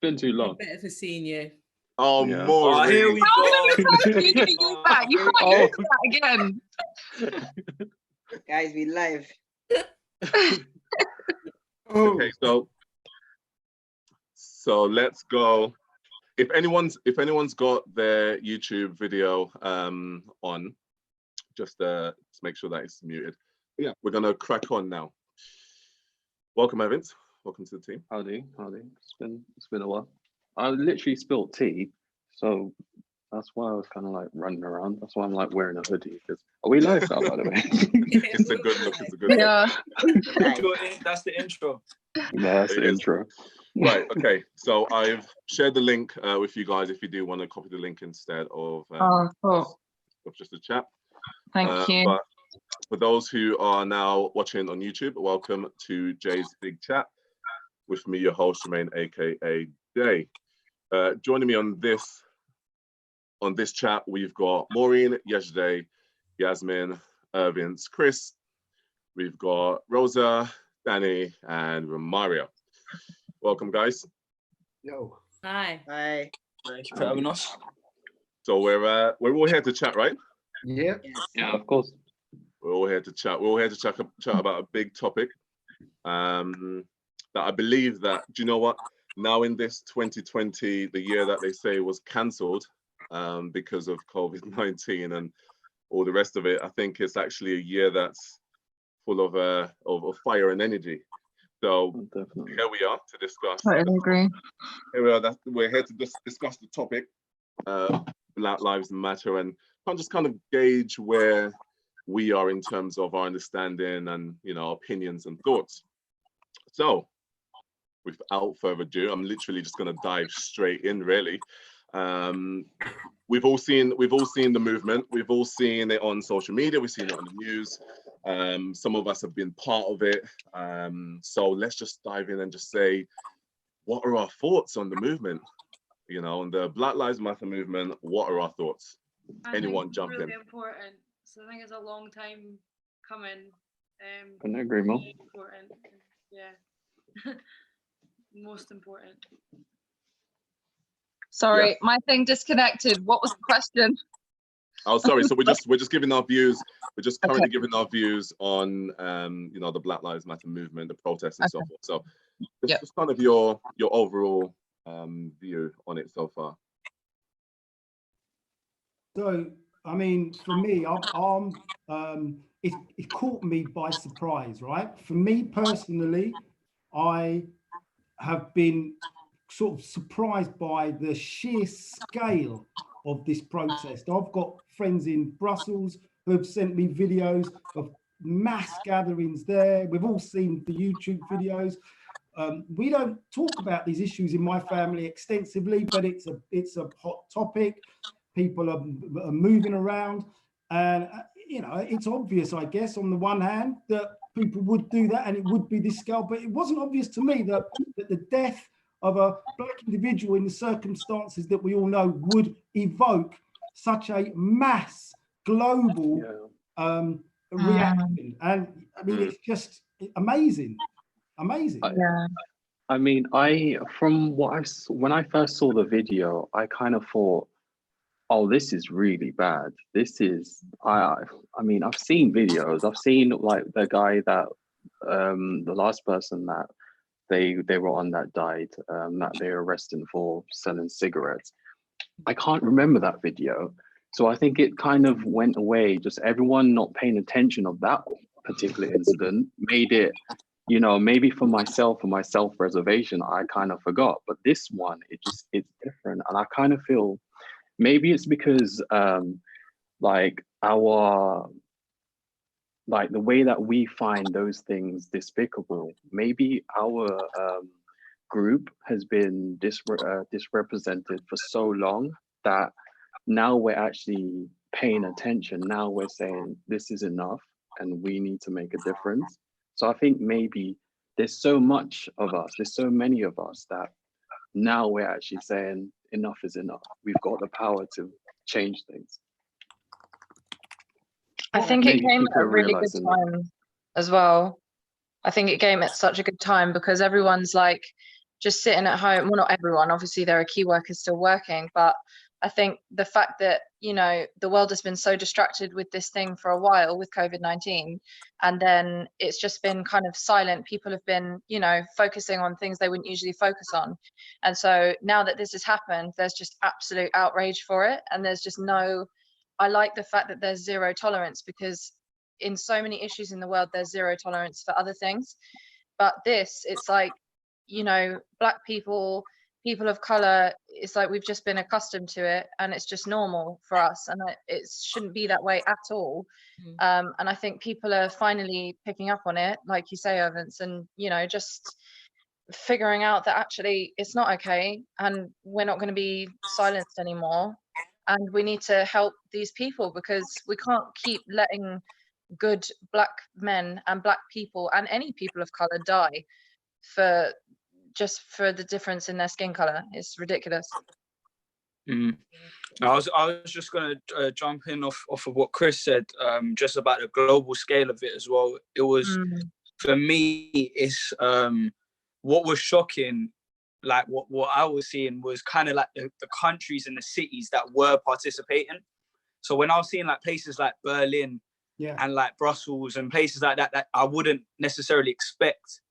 been too long. Better for seeing you. Oh, Yeah. Maureen. Oh, here we How go. many times are you going to use that? You can't use that again. Guys, we live. Okay, so let's go. If anyone's got their YouTube video on, just make sure that it's muted. Yeah, we're gonna crack on now. Welcome, Ervince. Welcome to the team. Howdy. It's been a while. I literally spilled tea, so that's why I was kind of like running around. That's why I'm like wearing a hoodie. Because are we live now, by the way? It's a good look. It's a good look. Yeah. That's the intro. No, that's the intro. Right. Okay. So I've shared the link with you guys. If you do want to copy the link instead of Cool. just a chat. Thank you. But for those who are now watching on YouTube, welcome to Jay's Big Chat with me, your host, Jermaine, aka Jay. Joining me on this chat, we've got Maureen, yesterday, Yasmin, Ervince, Chris. We've got Rosa, Danny, and Romario. Welcome, guys. Yo. Hi. Hi. Thank you for having us. So we're all here to chat, right? Yep. Yeah, of course. We're all here to chat. We're all here to chat about a big topic. That I believe that, do you know what? Now in this 2020, the year that they say was cancelled because of COVID-19 and all the rest of it, I think it's actually a year that's full of fire and energy. So Definitely. here we are to discuss. I agree. Here we are. We're here to discuss the topic, Black Lives Matter, and just kind of gauge where we are in terms of our understanding and opinions and thoughts. So, without further ado, I'm literally just going to dive straight in. Really, we've all seen the movement. We've all seen it on social media. We've seen it on the news. Some of us have been part of it. So let's just dive in and just say, what are our thoughts on the movement? On the Black Lives Matter movement. What are our thoughts? Anyone jump in? Really important. So I think it's a long time coming. Couldn't agree more. Important. Yeah. Most important. Sorry, Yeah. my thing disconnected. What was the question? Oh, sorry. So we're just giving our views. We're just currently giving our views on the Black Lives Matter movement, the protests, and so forth. So just kind of your overall view on it so far. So, I mean, for me, it caught me by surprise, right? For me personally, I have been sort of surprised by the sheer scale of this protest. I've got friends in Brussels who have sent me videos of mass gatherings there. We've all seen the YouTube videos. We don't talk about these issues in my family extensively, but it's a hot topic. People are moving around, and it's obvious, I guess, on the one hand that people would do that and it would be this scale, but it wasn't obvious to me that the death of a black individual in the circumstances that we all know would evoke such a mass global reaction. And I mean, it's just amazing. Yeah. I mean, when I first saw the video, I kind of thought, oh, this is really bad. This is, I mean, I've seen videos. I've seen like the guy that, the last person that they were on that died, that they were arrested for selling cigarettes. I can't remember that video. So I think it kind of went away. Just everyone not paying attention of that particular incident made it, maybe for my self-preservation, I kind of forgot. But this one, it's different. And I kind of feel, maybe it's because the way that we find those things despicable, maybe our group has been disrepresented for so long that now we're actually paying attention. Now we're saying this is enough and we need to make a difference. So I think maybe there's so much of us, there's so many of us that now we're actually saying enough is enough. We've got the power to change things. I think it came at a really good time as well. I think it came at such a good time because everyone's like, just sitting at home. Well, not everyone, obviously there are key workers still working, but I think the fact that, you know, the world has been so distracted with this thing for a while with COVID-19, and then it's just been kind of silent. People have been, you know, focusing on things they wouldn't usually focus on. And so now that this has happened, there's just absolute outrage for it. And there's just I like the fact that there's zero tolerance, because in so many issues in the world, there's zero tolerance for other things. But this, it's like, you know, Black people, people of color, it's like we've just been accustomed to it, and it's just normal for us, and it shouldn't be that way at all. And I think people are finally picking up on it, like you say, Ervince, and, you know, just figuring out that actually it's not okay, and we're not going to be silenced anymore, and we need to help these people, because we can't keep letting good Black men and Black people and any people of color die for the difference in their skin color. It's ridiculous. I was just gonna jump in off of what Chris said, just about the global scale of it as well. It was for me, it's what was shocking, like what I was seeing was kind of like the countries and the cities that were participating. So when I was seeing like places like Berlin and like Brussels and places like that I wouldn't necessarily expect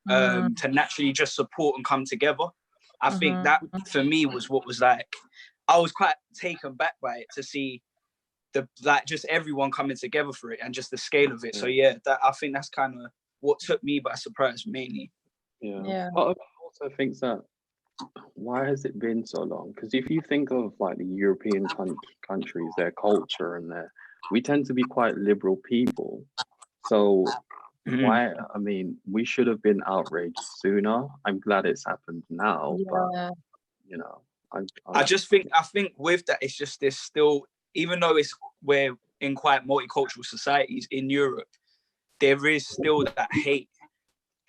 to naturally just support and come together. I think that for me was what was like, I was quite taken back by it to see just everyone coming together for it and just the scale of it. So yeah, I think that's kind of what took me by surprise mainly. Yeah. But I also think that, why has it been so long? Because if you think of like the European countries, their culture and we tend to be quite liberal people. So why, I mean, we should have been outraged sooner. I'm glad it's happened now, but you know, I think with that, it's just there's still, even though we're in quite multicultural societies in Europe, there is still that hate.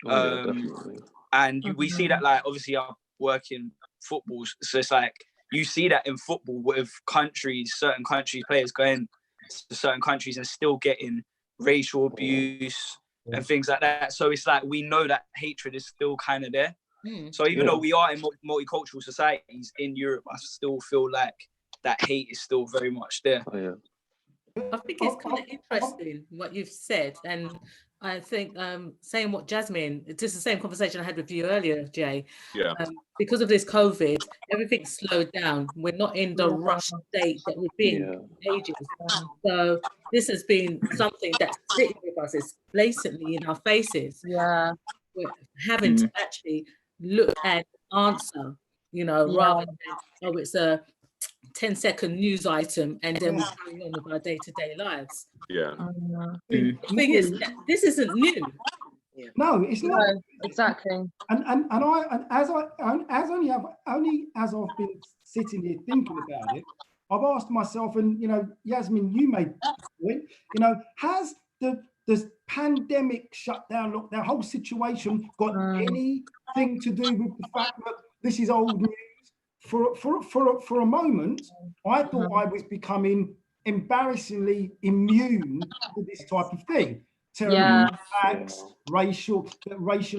Definitely. And we see that, like, obviously I work in football, so it's like you see that in football with certain countries players going to certain countries and still getting racial abuse and things like that. So it's like we know that hatred is still kind of there. So even though we are in multicultural societies in Europe, I still feel like that hate is still very much there. I think it's kind of interesting what you've said, and I think saying what Yasmin, it's just the same conversation I had with you earlier, Jay. Yeah. Because of this COVID, everything's slowed down. We're not in the rush state that we've been ages. So this has been something that's sitting with us. It's blatantly in our faces. Yeah. We're having to actually look and answer, you know, rather than, it's a 10-second news item and then we carry on with our day-to-day lives. The thing is, this isn't new. No, it's not. Exactly. And as I've been sitting here thinking about it, I've asked myself, and you know, Yasmin, you made the point, you know, has the pandemic shutdown, lockdown, whole situation got anything to do with the fact that this is old news? For a moment, I thought I was becoming embarrassingly immune to this type of thing. Terrible attacks, racial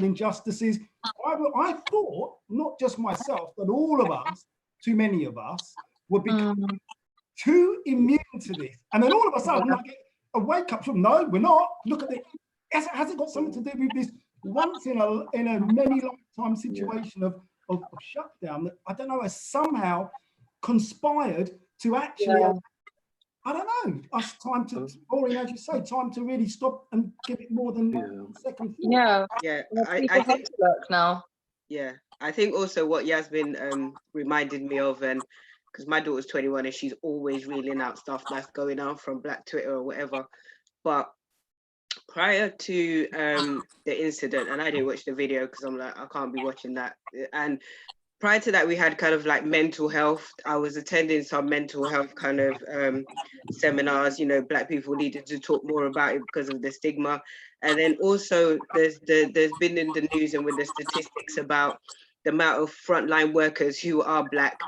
injustices. I thought, not just myself, but all of us, too many of us, were becoming too immune to this. And then all of a sudden, I get a wake up from, no, we're not. Look at it. Has it got something to do with this once in a many lifetime situation of shutdown that I don't know has somehow conspired to actually, I don't know, us time to, Maureen, as you say, time to really stop and give it more than a second thought. I think look now. I think also what Yasmin reminded me of, and because my daughter's 21 and she's always reeling out stuff that's going on from Black Twitter or whatever, but prior to the incident, and I didn't watch the video because I'm like, I can't be watching that. And prior to that, we had kind of like mental health. I was attending some mental health kind of seminars, you know, Black people needed to talk more about it because of the stigma. And then also there's been in the news and with the statistics about the amount of frontline workers who are Black,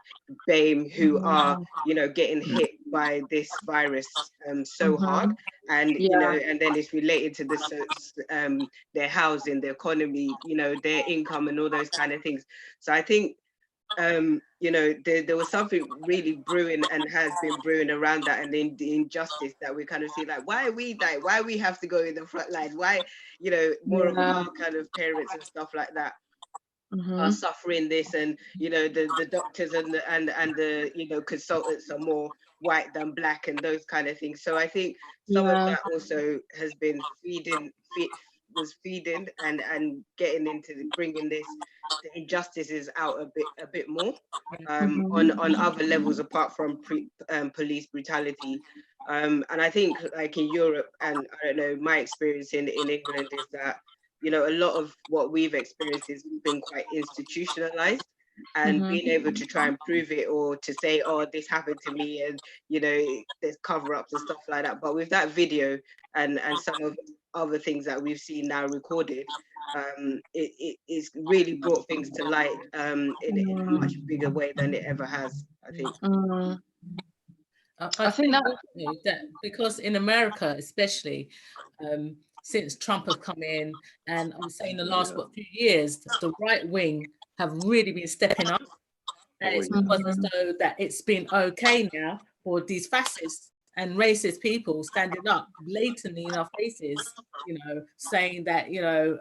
BAME, who are, you know, getting hit by this virus so hard, and you know, and then it's related to the their housing, the economy, you know, their income and all those kind of things. So I think you know, there was something really brewing and has been brewing around that, and then the injustice that we kind of see, like, why are we like, why we have to go in the front line, why, you know, more of our kind of parents and stuff like that are suffering this, and you know, the doctors and the you know, consultants are more white than black and those kind of things. So I think some of that also has been feeding and getting into bringing the injustices out a bit more on other levels apart from police brutality. And I think, like in Europe, and I don't know, my experience in England is that, you know, a lot of what we've experienced has been quite institutionalized, and being able to try and prove it, or to say, oh, this happened to me, and you know, there's cover-ups and stuff like that. But with that video and some of other things that we've seen now recorded, it's really brought things to light in a much bigger way than it ever has, I think. I think that because in America, especially, since Trump has come in, and I would say in the last few years, the right wing have really been stepping up, and it's because as though that it's been okay now for these fascists and racist people standing up blatantly in our faces, you know, saying that, you know,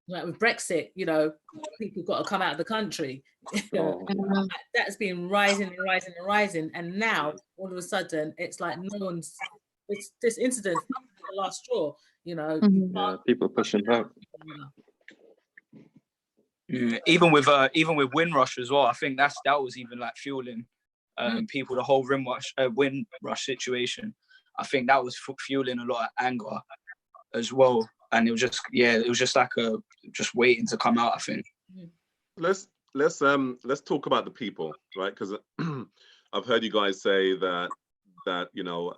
like with Brexit, you know, people got to come out of the country. That's been rising and rising and rising, and now all of a sudden it's like no one's. It's this incident, the last straw, you know. People pushing back. Even with Windrush as well, I think that was even like fueling people, the whole Windrush situation. I think that was fueling a lot of anger as well, and it was just like just waiting to come out, I think. Let's talk about the people, right? Because I've heard you guys say that you know,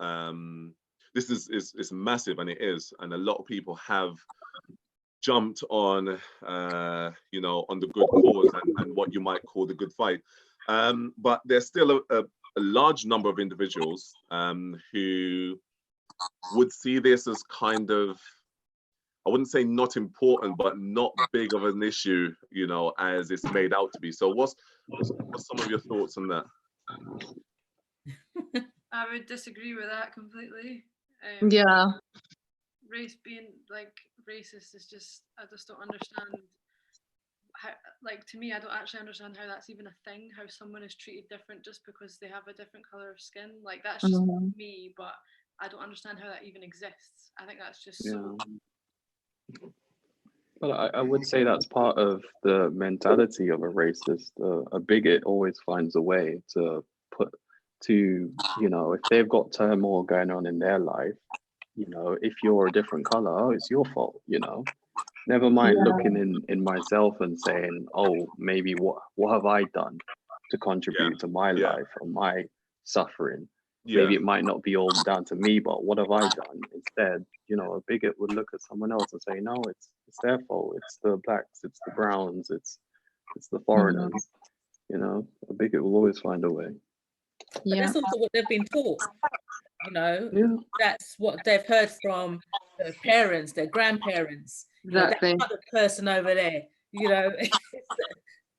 this is massive, and it is, and a lot of people have jumped on you know, on the good cause and what you might call the good fight, but there's still a large number of individuals who would see this as kind of, I wouldn't say not important, but not big of an issue, you know, as it's made out to be. So what's some of your thoughts on that? I would disagree with that completely. Race being like racist is just, I just don't understand how, like, to me, I don't actually understand how that's even a thing, how someone is treated different just because they have a different color of skin. Like, that's just me, but I don't understand how that even exists. I think that's just so. Well, I would say that's part of the mentality of a racist. A bigot always finds a way to you know, if they've got turmoil going on in their life, you know, if you're a different color, oh, it's your fault, you know. Never mind looking in myself and saying, oh, maybe what have I done to contribute to my life or my suffering? Maybe it might not be all down to me, but what have I done? Instead, you know, a bigot would look at someone else and say, no, it's their fault. It's the blacks, it's the browns, it's the foreigners. You know, a bigot will always find a way. But that's also what they've been taught. You know, that's what they've heard from their parents, their grandparents. Exactly. You know, that other person over there. You know,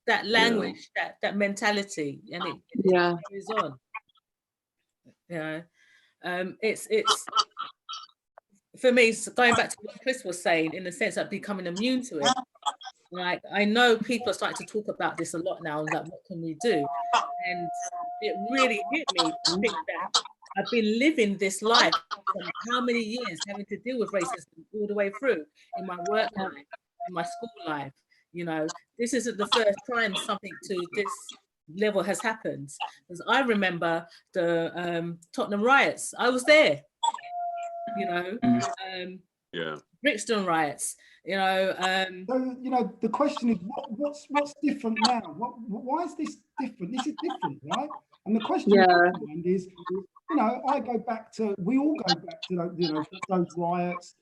that language, that mentality, and it carries on. You know, it's for me, going back to what Chris was saying, in the sense of becoming immune to it. Like, I know people are starting to talk about this a lot now, like, what can we do? And it really hit me to think that I've been living this life for how many years, having to deal with racism all the way through in my work life, in my school life. You know, this isn't the first time something to this level has happened. Because I remember the Tottenham riots. I was there. You know, Brixton riots. You know, so you know, the question is, what's different now? Why is this different? This is different, right? And the question is, you know, we all go back to you know, those riots,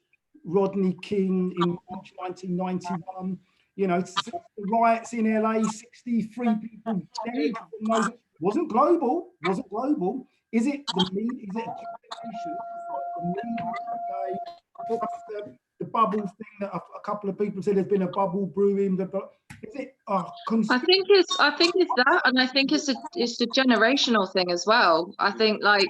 Rodney King in March 1991. You know, the riots in LA, 63 people dead. wasn't global. Is it the media? Is it a generation? The media today, the bubble thing that a couple of people said there's been a bubble brewing. Is it I think it's that, and I think it's a generational thing as well. I think like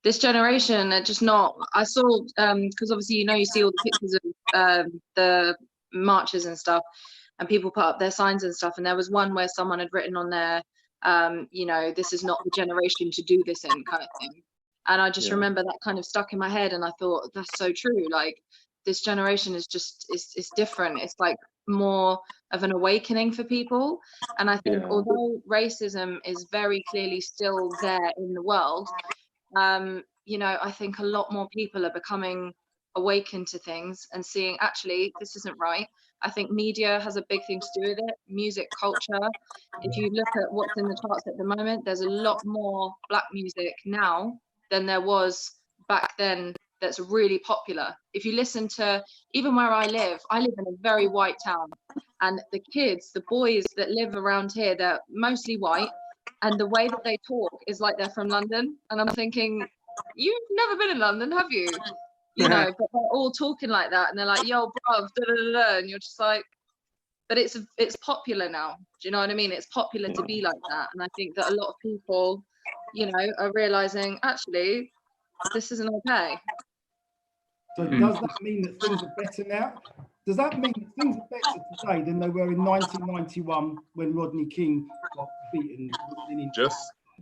this generation are just not. I saw because obviously you see all the pictures of the marches and stuff, and people put up their signs and stuff, and there was one where someone had written on there, this is not the generation to do this in, kind of thing. And I just remember that kind of stuck in my head, and I thought that's so true. Like this generation is just it's different. It's like more of an awakening for people. And I think although racism is very clearly still there in the world, I think a lot more people are becoming awakened to things and seeing actually this isn't right. I think media has a big thing to do with it. Music culture. If you look at what's in the charts at the moment, there's a lot more Black music now than there was back then that's really popular. If you listen to, even where I live in a very white town, and the kids, the boys that live around here, they're mostly white, and the way that they talk is like they're from London. And I'm thinking, you've never been in London, have you? But they're all talking like that, and they're like, yo, bruv, da, da, da, da. And you're just like, but it's popular now. Do you know what I mean? It's popular to be like that. And I think that a lot of people, are realizing, actually, this isn't okay. So does that mean that things are better now? Does that mean that things are better today than they were in 1991 when Rodney King got beaten?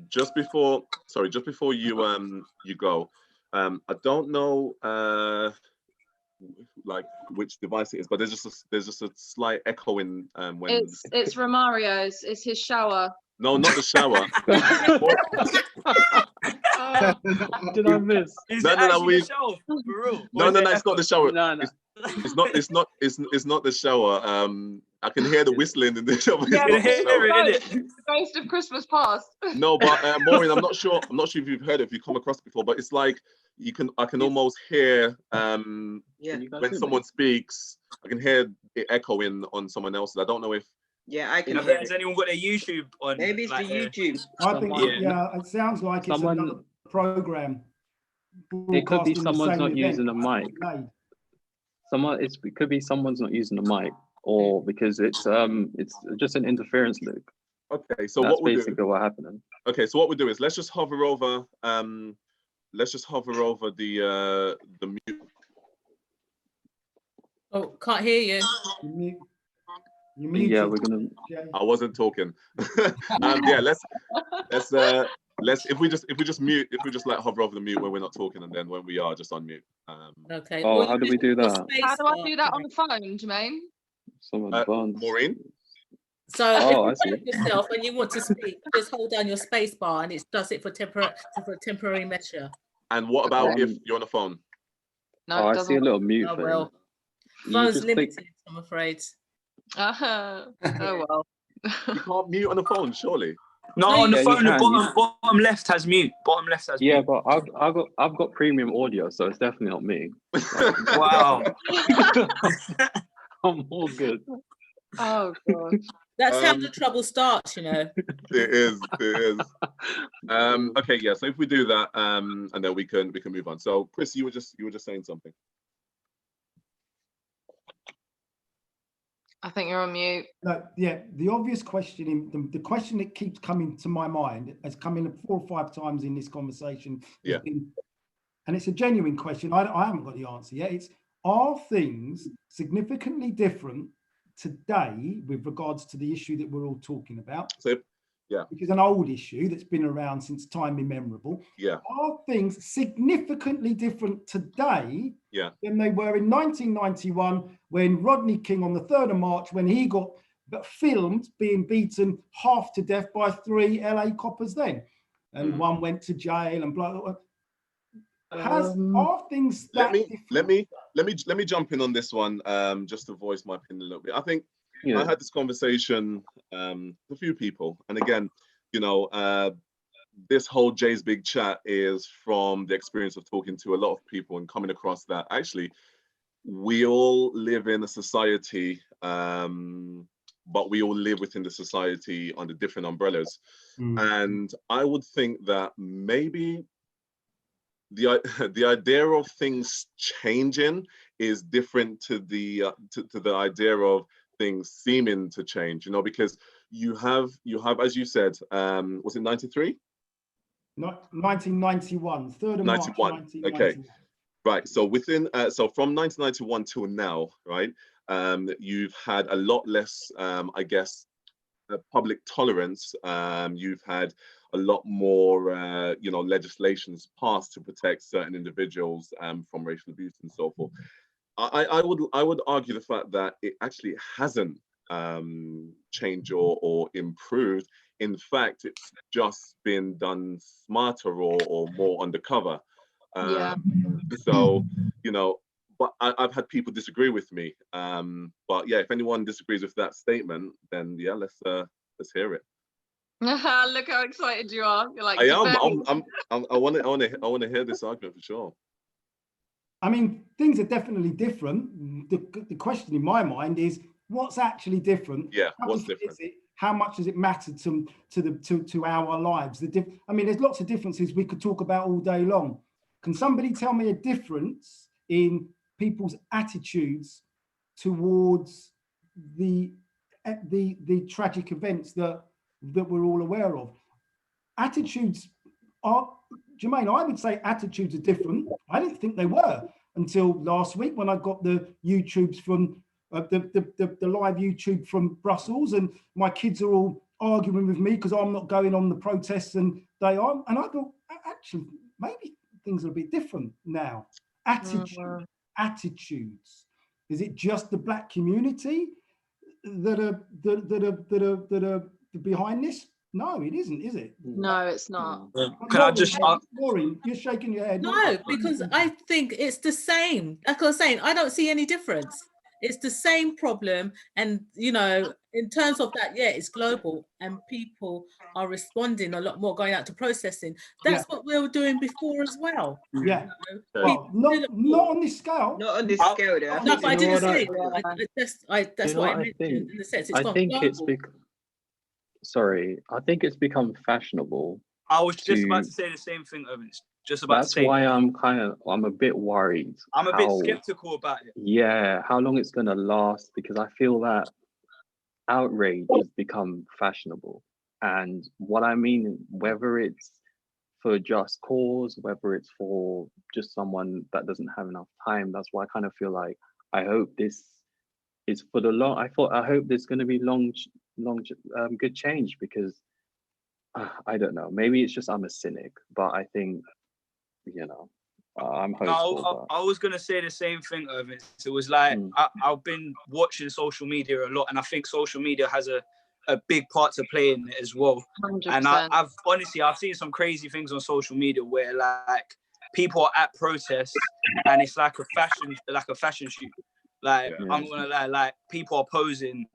Just before you go, I don't know like which device it is, but there's just a slight echoing when it's Romario's. It's his shower. No, not the shower. Did I miss? No, it's not the shower. No. It's not the shower. I can hear the whistling in the shower. The ghost of Christmas past. No, but Maureen, I'm not sure if you've heard it, if you've come across it before, but it's like I can almost hear when someone speaks, I can hear it echoing on someone else's. I don't know if I can. Has anyone got a YouTube on? Maybe it's like, the YouTube. I think it sounds like it's another program. It could be someone's not using a mic. It could be someone's not using a mic, or because it's just an interference loop. Okay, so that's basically what's happening. Okay, so what we do is let's just hover over the mute. Oh, can't hear you. Yeah, we're gonna. I wasn't talking. Let's if we just like hover over the mute when we're not talking, and then when we are, just unmute. Okay. Oh, how do we do that? How do I do that on the phone, Jermaine? Maureen. So if you look yourself and you want to speak, just hold down your space bar, and it does it for temporary measure. And what about if you're on the phone? No, I see a little mute. Oh well, phone's limited, I'm afraid. Oh well. You can't mute on the phone, surely. No, on the phone, the bottom left has mute. Bottom left has mute. Yeah, but I've got premium audio, so it's definitely not me. Wow. I'm all good. Oh god. That's how the trouble starts, It is. Okay, yeah. So if we do that, and then we can move on. So Chris, you were just saying something. I think you're on mute. No, yeah, the obvious question, the question that keeps coming to my mind, has come in 4 or 5 times in this conversation. Yeah. And it's a genuine question. I haven't got the answer yet. It's, are things significantly different today with regards to the issue that we're all talking about? So, yeah. Which is an old issue that's been around since time immemorable. Yeah. Are things significantly different today than they were in 1991 when Rodney King on the 3rd of March, when he got filmed being beaten half to death by 3 LA coppers then? And one went to jail and blah, blah, blah. Are things that let me jump in on this one, just to voice my opinion a little bit. I think I had this conversation with a few people, and again, this whole Jay's Big Chat is from the experience of talking to a lot of people and coming across that actually we all live in a society but we all live within the society under different umbrellas. And I would think that maybe the idea of things changing is different to the idea of things seeming to change, you know, because you have, as you said, was it 93? Not 1991, 3rd of 91. March, Okay, right. So within, so from 1991 till now, right, you've had a lot less, I guess, public tolerance. You've had a lot more, you know, legislations passed to protect certain individuals from racial abuse and so forth. I would argue the fact that it actually hasn't changed or improved. In fact, it's just been done smarter or more undercover. So, you know, but I've had people disagree with me. But yeah, if anyone disagrees with that statement, then yeah, let's hear it. Look how excited you are. You're like, I want to hear this argument for sure. I mean, things are definitely different. The question in my mind is, what's actually different? Yeah, what's different? How much does it matter to our lives? I mean, there's lots of differences we could talk about all day long. Can somebody tell me a difference in people's attitudes towards the tragic events that we're all aware of? Attitudes are, Jermaine, I would say attitudes are different. I didn't think they were until last week when I got the YouTubes from the live YouTube from Brussels, and my kids are all arguing with me because I'm not going on the protests and they are. And I thought, actually, maybe things are a bit different now. Attitudes. Is it just the Black community that are behind this? No, it isn't, is it? No, it's not. Can I just Maureen, you're shaking your head. No, because I think it's the same. Like I was saying, I don't see any difference. It's the same problem. And, you know, in terms of that, yeah, it's global and people are responding a lot more, going out to processing. That's what we were doing before as well. Yeah. Well, not on this scale. Not on this scale, though. No, but I didn't say that's what I mentioned in the sense it's gone global. Sorry, I think it's become fashionable. I was just about to say the same thing, Ervince. Just about to say. That's why I'm a bit worried. I'm a bit skeptical about it. Yeah, how long it's gonna last, because I feel that outrage has become fashionable. And what I mean, whether it's for a just cause, whether it's for just someone that doesn't have enough time, that's why I kind of feel like I hope this is for the long. I hope there's going to be long good change, because I don't know, maybe it's just I'm a cynic, but I think, you know, I'm hopeful. I was gonna say the same thing, Ervince. It was like I've been watching social media a lot, and I think social media has a big part to play in it as well. 100%. And I've honestly seen some crazy things on social media where like people are at protests and it's like a fashion shoot. Like I'm not gonna lie, like people are posing,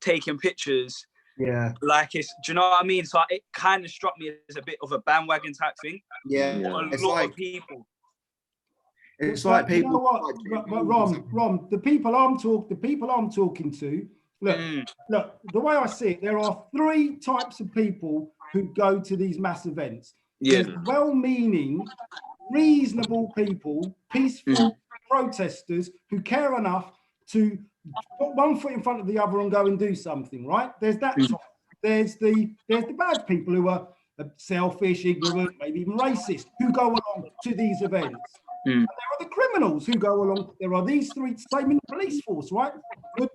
taking pictures. Yeah. Like do you know what I mean? So it kind of struck me as a bit of a bandwagon type thing. Yeah. A lot of people. It's like people. You know what, Rom, the people I'm talking to. Look, the way I see it, there are 3 types of people who go to these mass events. Yeah. There's well-meaning, reasonable people, peaceful protesters who care enough to put one foot in front of the other and go and do something, right? There's that type. There's the bad people who are selfish, ignorant, maybe even racist, who go along to these events. And there are the criminals who go along. There are these 3, same in the police force, right? Good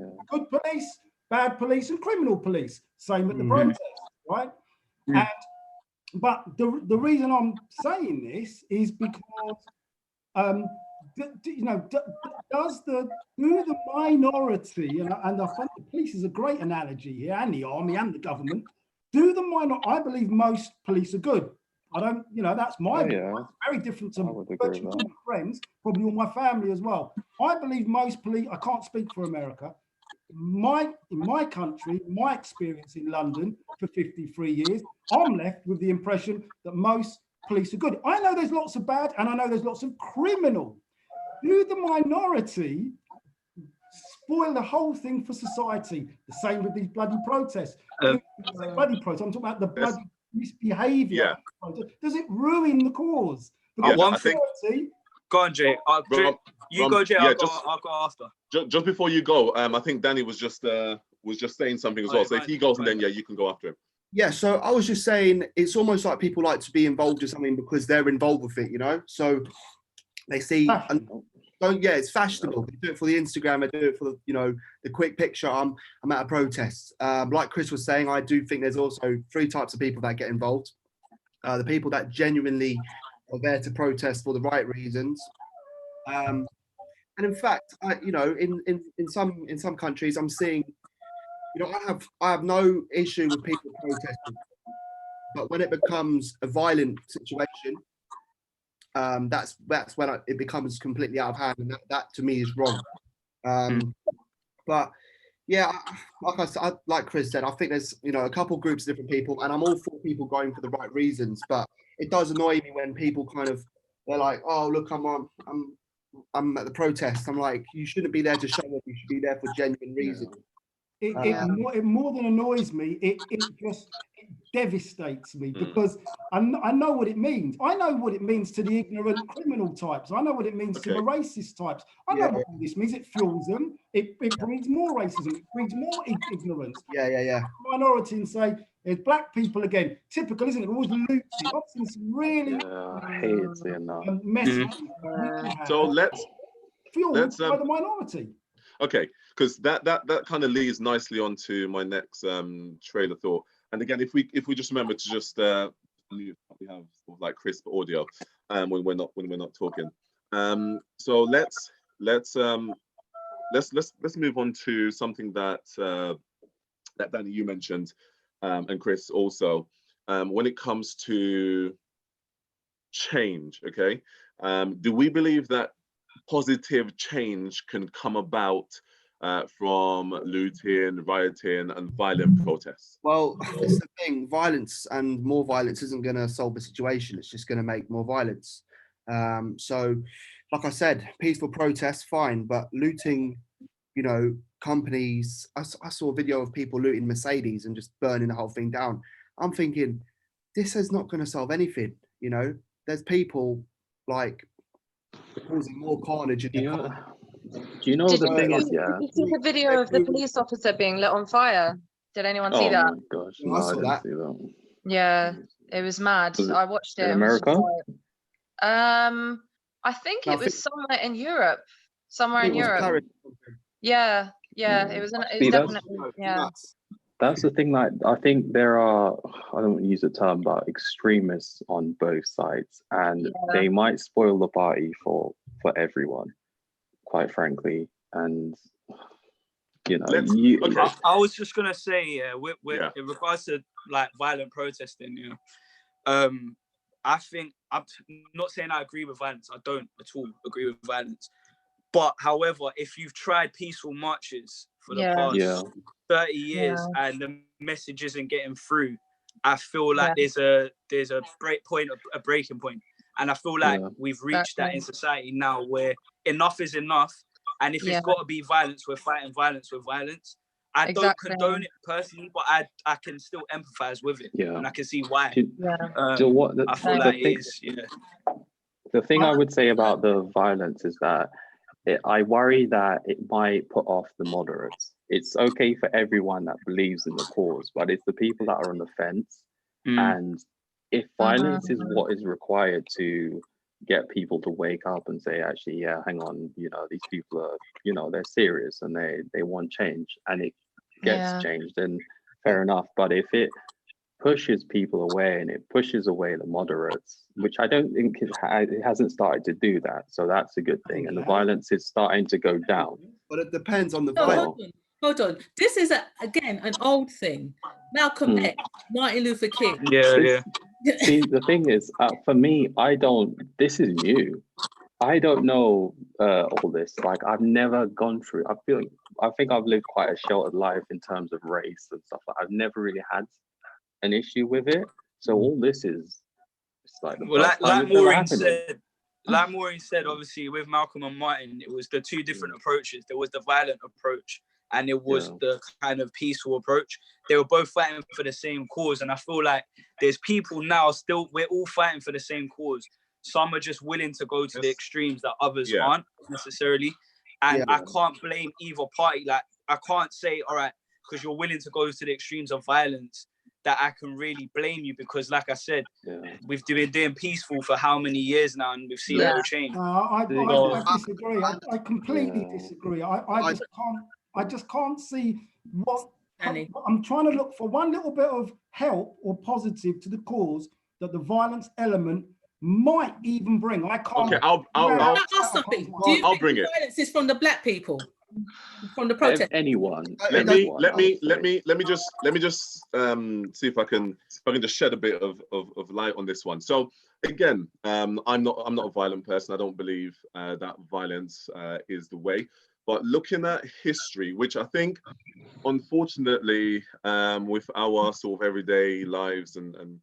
police, bad police, and criminal police. Same at the protest, right? But the reason I'm saying this is because, you know, do the minority, and I think the police is a great analogy here, and the army and the government, I believe most police are good. I don't, you know, that's my it's very different to virtually all my friends, probably all my family as well. I believe most police, I can't speak for America. In my country, my experience in London for 53 years, I'm left with the impression that most police are good. I know there's lots of bad, and I know there's lots of criminal. Do the minority spoil the whole thing for society. The same with these bloody protests. Bloody protests. I'm talking about the bloody misbehaviour. Yeah. Does it ruin the cause? Because go on, Jay. You go, Jay. I'll go after. Just before you go, I think Danny was just saying something as well. So if he goes, and then you can go after him. Yeah, so I was just saying, it's almost like people like to be involved in something because they're involved with it, you know? So they see, it's fashionable. They do it for the Instagram, they do it for the, you know, the quick picture. I'm at a protest. Like Chris was saying, I do think there's also 3 types of people that get involved. The people that genuinely are there to protest for the right reasons. And in fact, you know, in some countries, I'm seeing, you know, I have no issue with people protesting, but when it becomes a violent situation, that's when it becomes completely out of hand, and that to me is wrong. But yeah, like Chris said, I think there's, you know, a couple groups of different people, and I'm all for people going for the right reasons. But it does annoy me when people they're like, oh look, I'm at the protest. I'm like, you shouldn't be there to show up. You should be there for genuine reasons. It more than annoys me, it just devastates me, because I know what it means. I know what it means to the ignorant criminal types. I know what it means to the racist types. I know what this means. It fuels them. It breeds more racism. It breeds more ignorance. Minority and say, there's black people again. Typical, isn't it? Always looting. I've seen some really messy. So let's fueled by the minority. Okay, because that kind of leads nicely onto my next trailer thought. And again, if we just remember to just we have like crisp audio when we're not talking. So let's move on to something that Danny, you mentioned, and Chris also, when it comes to change. Okay, do we believe that positive change can come about from looting, rioting, and violent protests? Well, it's the thing. Violence and more violence isn't going to solve the situation. It's just going to make more violence. So, like I said, peaceful protests, fine, but looting, you know, companies. I saw a video of people looting Mercedes and just burning the whole thing down. I'm thinking, this is not going to solve anything. You know, there's people like causing more carnage in the Do you know the thing is, Did you see the video of the police officer being lit on fire? Did anyone see that? Oh my gosh, no, I didn't see that. Yeah, it was mad. I watched it. In America? I think it was somewhere in Europe. Somewhere in Europe. Yeah, it was definitely, yeah. That's the thing, like, I think there are, I don't want to use the term, but extremists on both sides, and they might spoil the party for everyone, quite frankly. And you know, I was just gonna say, in regards to like violent protesting, you know, I think, I'm not saying I agree with violence. I don't at all agree with violence. But however, if you've tried peaceful marches for the past 30 years and the message isn't getting through, I feel like there's a breaking point. And I feel like we've reached that in society now where enough is enough. And if it's got to be violence, we're fighting violence with violence. I don't condone it personally, but I can still empathize with it. And I can see why. I feel like it is, The thing I would say about the violence is that I worry that it might put off the moderates. It's okay for everyone that believes in the cause, but it's the people that are on the fence. And if violence is what is required to get people to wake up and say, actually, hang on, you know, these people are, you know, they're serious and they want change, and it gets changed, then fair enough. But if it pushes people away and it pushes away the moderates, which I don't think it hasn't started to do that, so that's a good thing, and the violence is starting to go down. But it depends on the Hold on. This is again an old thing. Malcolm X, Martin Luther King. See, the thing is, for me, this is new. I don't know all this. Like, I've never gone through. I think I've lived quite a sheltered life in terms of race and stuff. I've never really had an issue with it. So all this is, it's like, like Maureen said, like Maureen said, obviously with Malcolm and Martin, it was the two different approaches. There was the violent approach and it was the kind of peaceful approach. They were both fighting for the same cause. And I feel like there's people now still, we're all fighting for the same cause. Some are just willing to go to the extremes that others aren't necessarily. And I can't blame either party. Like, I can't say, all right, because you're willing to go to the extremes of violence, that I can really blame you, because like I said, we've been doing peaceful for how many years now and we've seen no change. I disagree. I completely disagree. I just can't see what I'm trying to look for one little bit of help or positive to the cause that the violence element might even bring. I can't. Okay, I'll bring it. Violence is from the black people. From the protest. Anyone. Let me just see if I can just shed a bit of light on this one. So again, I'm not a violent person. I don't believe that violence is the way. But looking at history, which I think, unfortunately, with our sort of everyday lives and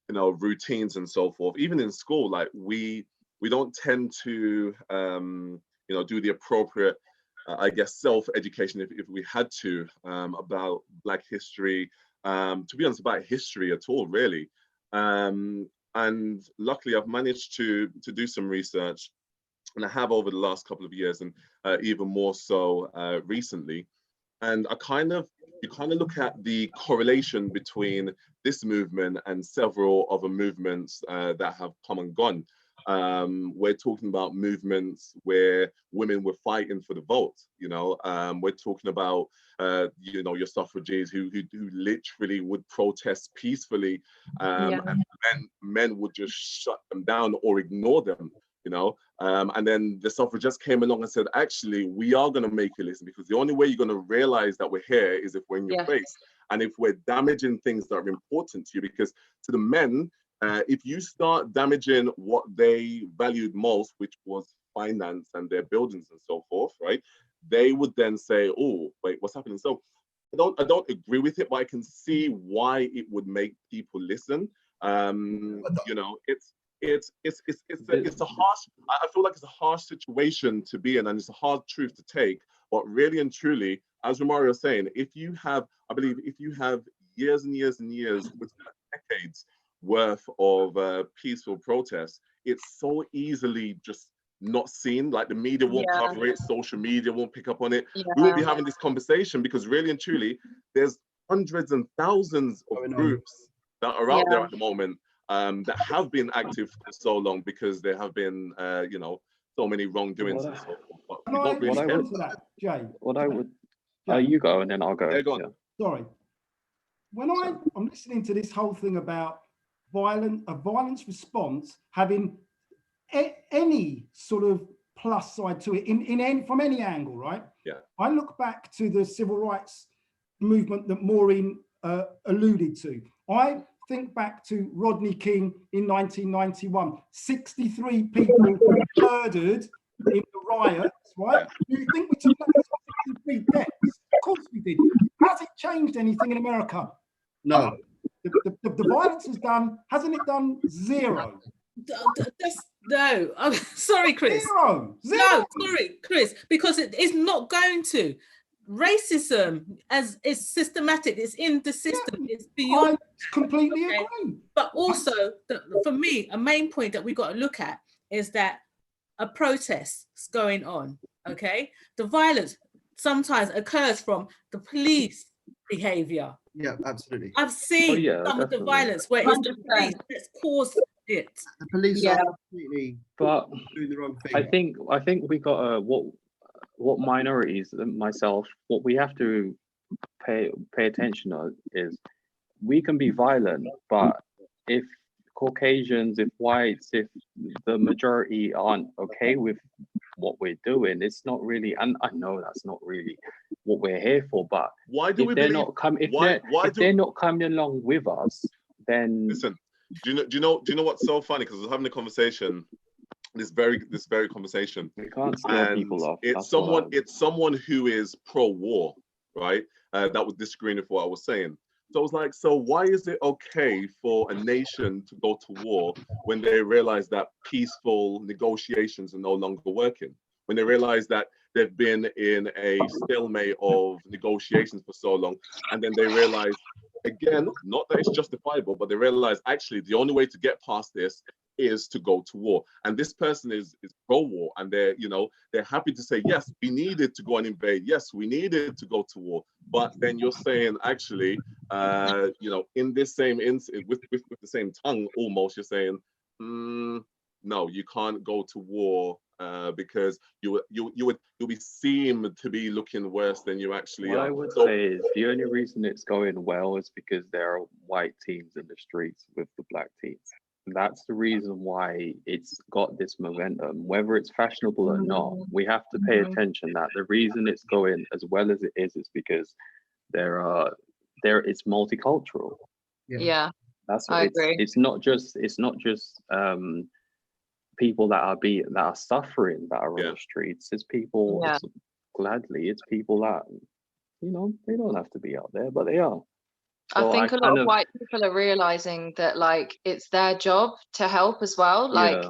you know, routines and so forth, even in school, like we don't tend to you know, do the appropriate I guess self-education if we had to about Black history, to be honest, about history at all, really. And luckily I've managed to do some research, and I have over the last couple of years, and even more so recently. And you kind of look at the correlation between this movement and several other movements that have come and gone. We're talking about movements where women were fighting for the vote. You know, we're talking about you know, your suffragees who literally would protest peacefully, and men would just shut them down or ignore them. You know, and then the suffragettes came along and said, actually, we are going to make you listen, because the only way you're going to realize that we're here is if we're in your face, and if we're damaging things that are important to you. Because to the men, if you start damaging what they valued most, which was finance and their buildings and so forth, right? They would then say, "Oh, wait, what's happening?" So I don't agree with it, but I can see why it would make people listen. You know, it's a harsh. I feel like it's a harsh situation to be in, and it's a hard truth to take. But really and truly, as Romario was saying, I believe if you have years and years and years, decades worth of peaceful protests, it's so easily just not seen. Like the media won't cover it, social media won't pick up on it. We won't be having this conversation, because really and truly, there's hundreds and thousands of groups that are out there at the moment that have been active for so long, because there have been you know, so many wrongdoings and so forth. You go and then I'll go. Go on. Sorry. When I'm listening to this whole thing about a violence response having any sort of plus side to it from any angle, right? Yeah. I look back to the civil rights movement that Maureen alluded to. I think back to Rodney King in 1991, 63 people murdered in the riots, right? Do you think we took that 63 deaths? Of course we did. Has it changed anything in America? No. The violence hasn't it done zero? No, I'm sorry, Chris. Zero. No, sorry, Chris, because it is not going to. Racism is systematic. It's in the system. It's beyond. I completely agree. But also, for me, a main point that we got to look at is that a protest is going on. Okay, the violence sometimes occurs from the police behavior. Yeah, absolutely. I've seen some of the violence where it's the police that's caused it. The police are completely doing the wrong thing. I think we got what minorities, myself, what we have to pay attention to is we can be violent, but if Caucasians, if whites, if the majority aren't okay with what we're doing, it's not really, and I know that's not really what we're here for, but if they're not coming along with us, then listen. Do you know what's so funny? Because I was having a conversation, this very conversation. We can't scare people off. It's someone who is pro-war, right? That was disagreeing with what I was saying. So it's like, so why is it okay for a nation to go to war when they realize that peaceful negotiations are no longer working? When they realize that they've been in a stalemate of negotiations for so long, and then they realize, again, not that it's justifiable, but they realize actually the only way to get past this is to go to war. And this person is pro-war, and they're, you know, they're happy to say, yes, we needed to go and invade. Yes, we needed to go to war. But then you're saying, actually, you know, in this same with the same tongue, almost, you're saying, no, you can't go to war because you'll be seen to be looking worse than you actually are. What I would say is the only reason it's going well is because there are white teams in the streets with the black teams. That's the reason why it's got this momentum. Whether it's fashionable or not, we have to pay attention that the reason it's going as well as it is because it's multicultural. Yeah, that's what I agree. It's not just people that are suffering that are on the streets. It's people gladly. It's people that, you know, they don't have to be out there, but they are. So I think a lot of white people are realizing that, like, it's their job to help as well. Like,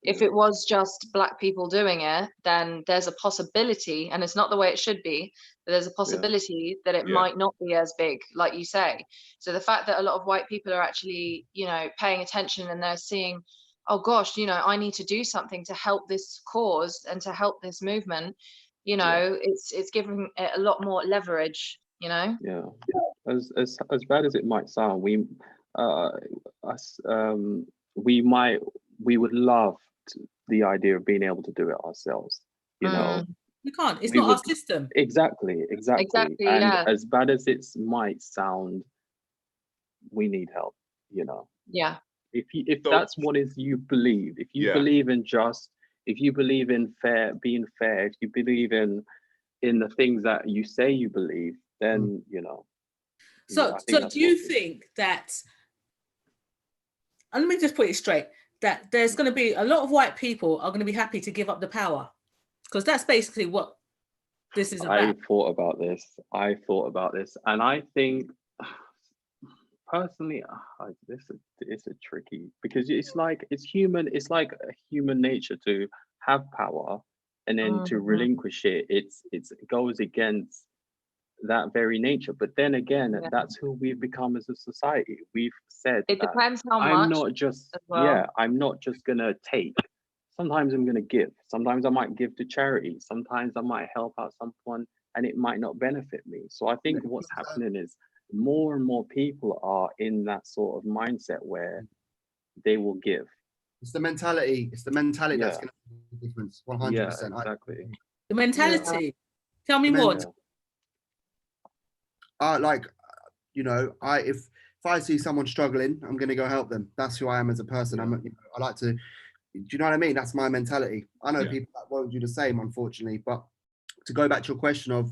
if it was just black people doing it, then there's a possibility, and it's not the way it should be, but there's a possibility that it might not be as big, like you say. So the fact that a lot of white people are actually, you know, paying attention, and they're seeing, oh gosh, you know, I need to do something to help this cause and to help this movement, you know, it's giving it a lot more leverage, you know. As bad as it might sound, we would love the idea of being able to do it ourselves, you know. We can't, it's not our system. Exactly. And as bad as it might sound, we need help, you know. If that's what is you believe, if you believe in if you believe in being fair, if you believe in the things that you say you believe, then you know. So do you think that, and let me just put it straight, that there's going to be a lot of white people are going to be happy to give up the power? Because that's basically what this is about. I thought about this, and I think, personally, it's a tricky, because it's like a human nature to have power, and then to relinquish it. It goes against that very nature. But then again, that's who we've become as a society. We've said it depends how much. I'm not just gonna take. Sometimes I'm gonna give. Sometimes I might give to charity. Sometimes I might help out someone and it might not benefit me. So I think what's happening is more and more people are in that sort of mindset where they will give. It's the mentality that's going to make the difference. 100%. Yeah, exactly. The mentality. Tell me more. Like, you know, if I see someone struggling, I'm going to go help them. That's who I am as a person. I like to, do you know what I mean? That's my mentality. I know people that won't do the same, unfortunately. But to go back to your question of,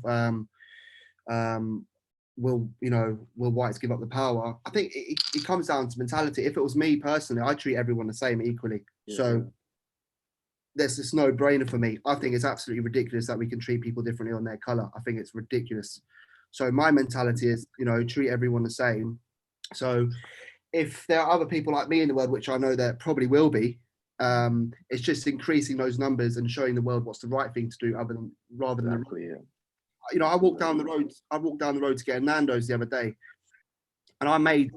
will whites give up the power? I think it comes down to mentality. If it was me personally, I treat everyone the same equally. So there's this no-brainer for me. I think it's absolutely ridiculous that we can treat people differently on their color. I think it's ridiculous. So my mentality is, you know, treat everyone the same. So if there are other people like me in the world, which I know there probably will be, it's just increasing those numbers and showing the world what's the right thing to do, rather than you know, I walked down the road to get a Nando's the other day, and I made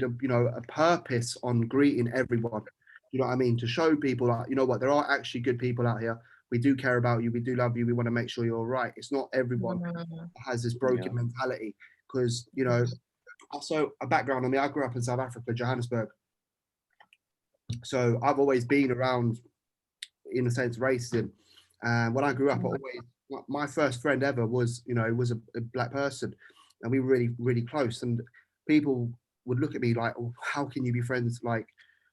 a purpose on greeting everyone. You know what I mean? To show people that, you know what, there are actually good people out here. We do care about you. We do love you. We want to make sure you're all right. It's not everyone has this broken mentality, because, you know, also a background on me. I grew up in South Africa, Johannesburg. So I've always been around, in a sense, racism. And when I grew up, my first friend ever was a black person, and we were really, really close. And people would look at me like, oh, how can you be friends? Like,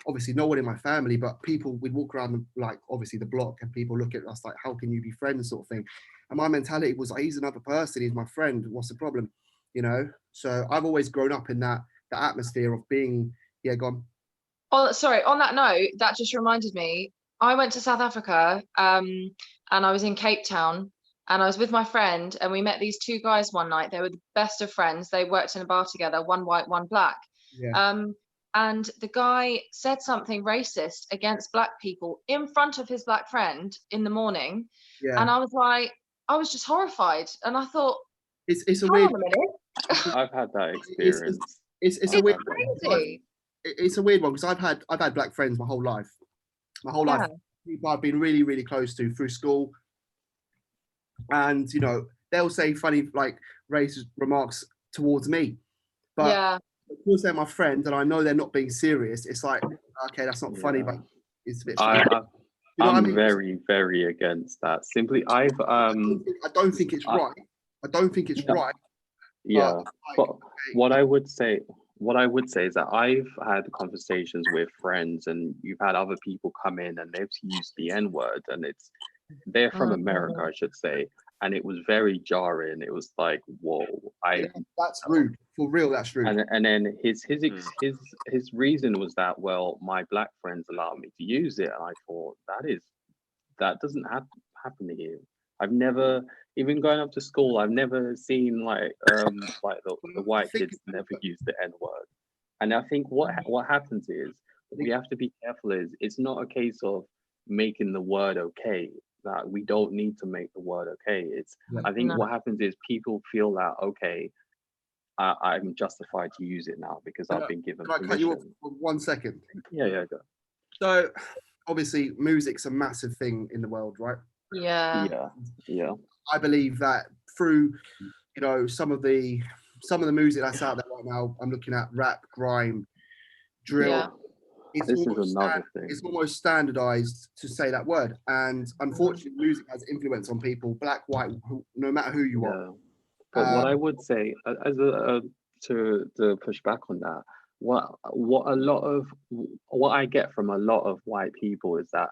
obviously no one in my family, but people, we'd walk around obviously the block, and people look at us like, how can you be friends, sort of thing. And my mentality was, like, he's another person, he's my friend, what's the problem, you know? So I've always grown up in the atmosphere of being, gone. Oh, sorry, on that note, that just reminded me, I went to South Africa, and I was in Cape Town, And I was with my friend, and we met these two guys one night. They were the best of friends. They worked in a bar together, one white, one black. Yeah. And the guy said something racist against black people in front of his black friend in the morning. Yeah. And I was just horrified. And I thought, it's a hold weird. on a minute. I've had that experience. It's a weird. Crazy. It's a weird one because I've had black friends my whole life. Life, people I've been really, really close to through school, and you know they'll say funny like racist remarks towards me, but because they're my friend and I know they're not being serious, it's like okay, that's not funny, but it's a bit funny. I'm very, very against that. Simply, I don't think it's right. I don't think it's right. Yeah, but what I would say is that I've had conversations with friends, and you've had other people come in and they've used the N-word, and they're from America, I should say, and it was very jarring. It was like, whoa, that's rude. For real, that's rude. And then his reason was that, well, my black friends allowed me to use it, and I thought that doesn't happen here. I've never, even going up to school, I've never seen like the white kids never use the N-word. And I think what happens is we have to be careful. It's not a case of making the word okay. That we don't need to make the word okay. I think what happens is people feel that okay, I'm justified to use it now because I've been given permission. Can I cut you off for 1 second? Yeah, go. So obviously music's a massive thing in the world, right? Yeah. I believe that through, you know, some of the music that's out there right now, I'm looking at rap, grime, drill. Yeah. It's almost standardized to say that word, and unfortunately, music has influence on people, black, white, no matter who you are. But what I would say, as to push back on that, what I get from a lot of white people is that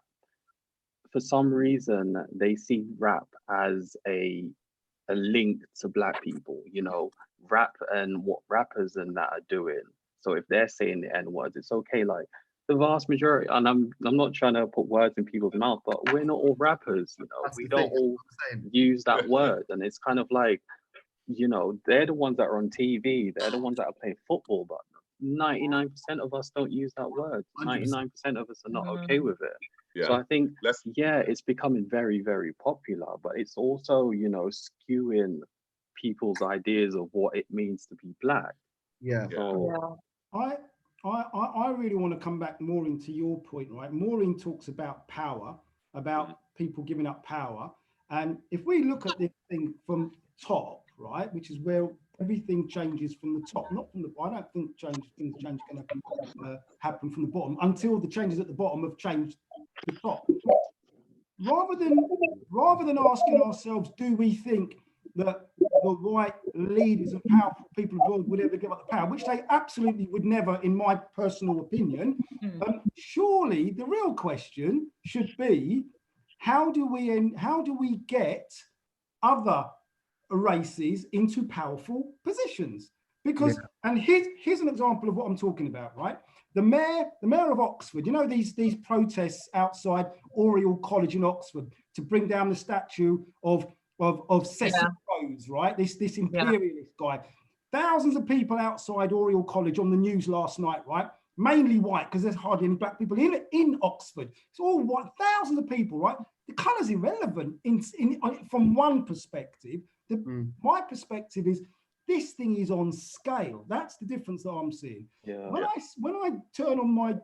for some reason they see rap as a link to black people, you know, rap and what rappers and that are doing. So if they're saying the N-words, it's okay. Like the vast majority, and I'm not trying to put words in people's mouth, but we're not all rappers, you know. We don't all use that word, and it's kind of like, you know, they're the ones that are on TV, they're the ones that are playing football, but 99% of us don't use that word. 99% of us are not okay with it. Yeah. So I think, it's becoming very, very popular, but it's also, you know, skewing people's ideas of what it means to be black. Yeah. So, I really want to come back more into your point, right? Maureen talks about power, about people giving up power. And if we look at this thing from top, right, which is where everything changes from the top, not from the bottom. I don't think things can happen from the bottom until the changes at the bottom have changed the top. Rather than asking ourselves, do we think that the white leaders and powerful people of the world would ever give up the power, which they absolutely would never, in my personal opinion. Surely the real question should be, how do we get other races into powerful positions? Because and here's an example of what I'm talking about, right? The mayor of Oxford, you know, these protests outside Oriel College in Oxford to bring down the statue of Cecil Rhodes, right? This imperialist guy. Thousands of people outside Oriel College on the news last night, right? Mainly white, because there's hardly any black people in Oxford. It's all white. Thousands of people, right? The colour's irrelevant from one perspective. My perspective is this thing is on scale. That's the difference that I'm seeing. When I turn on my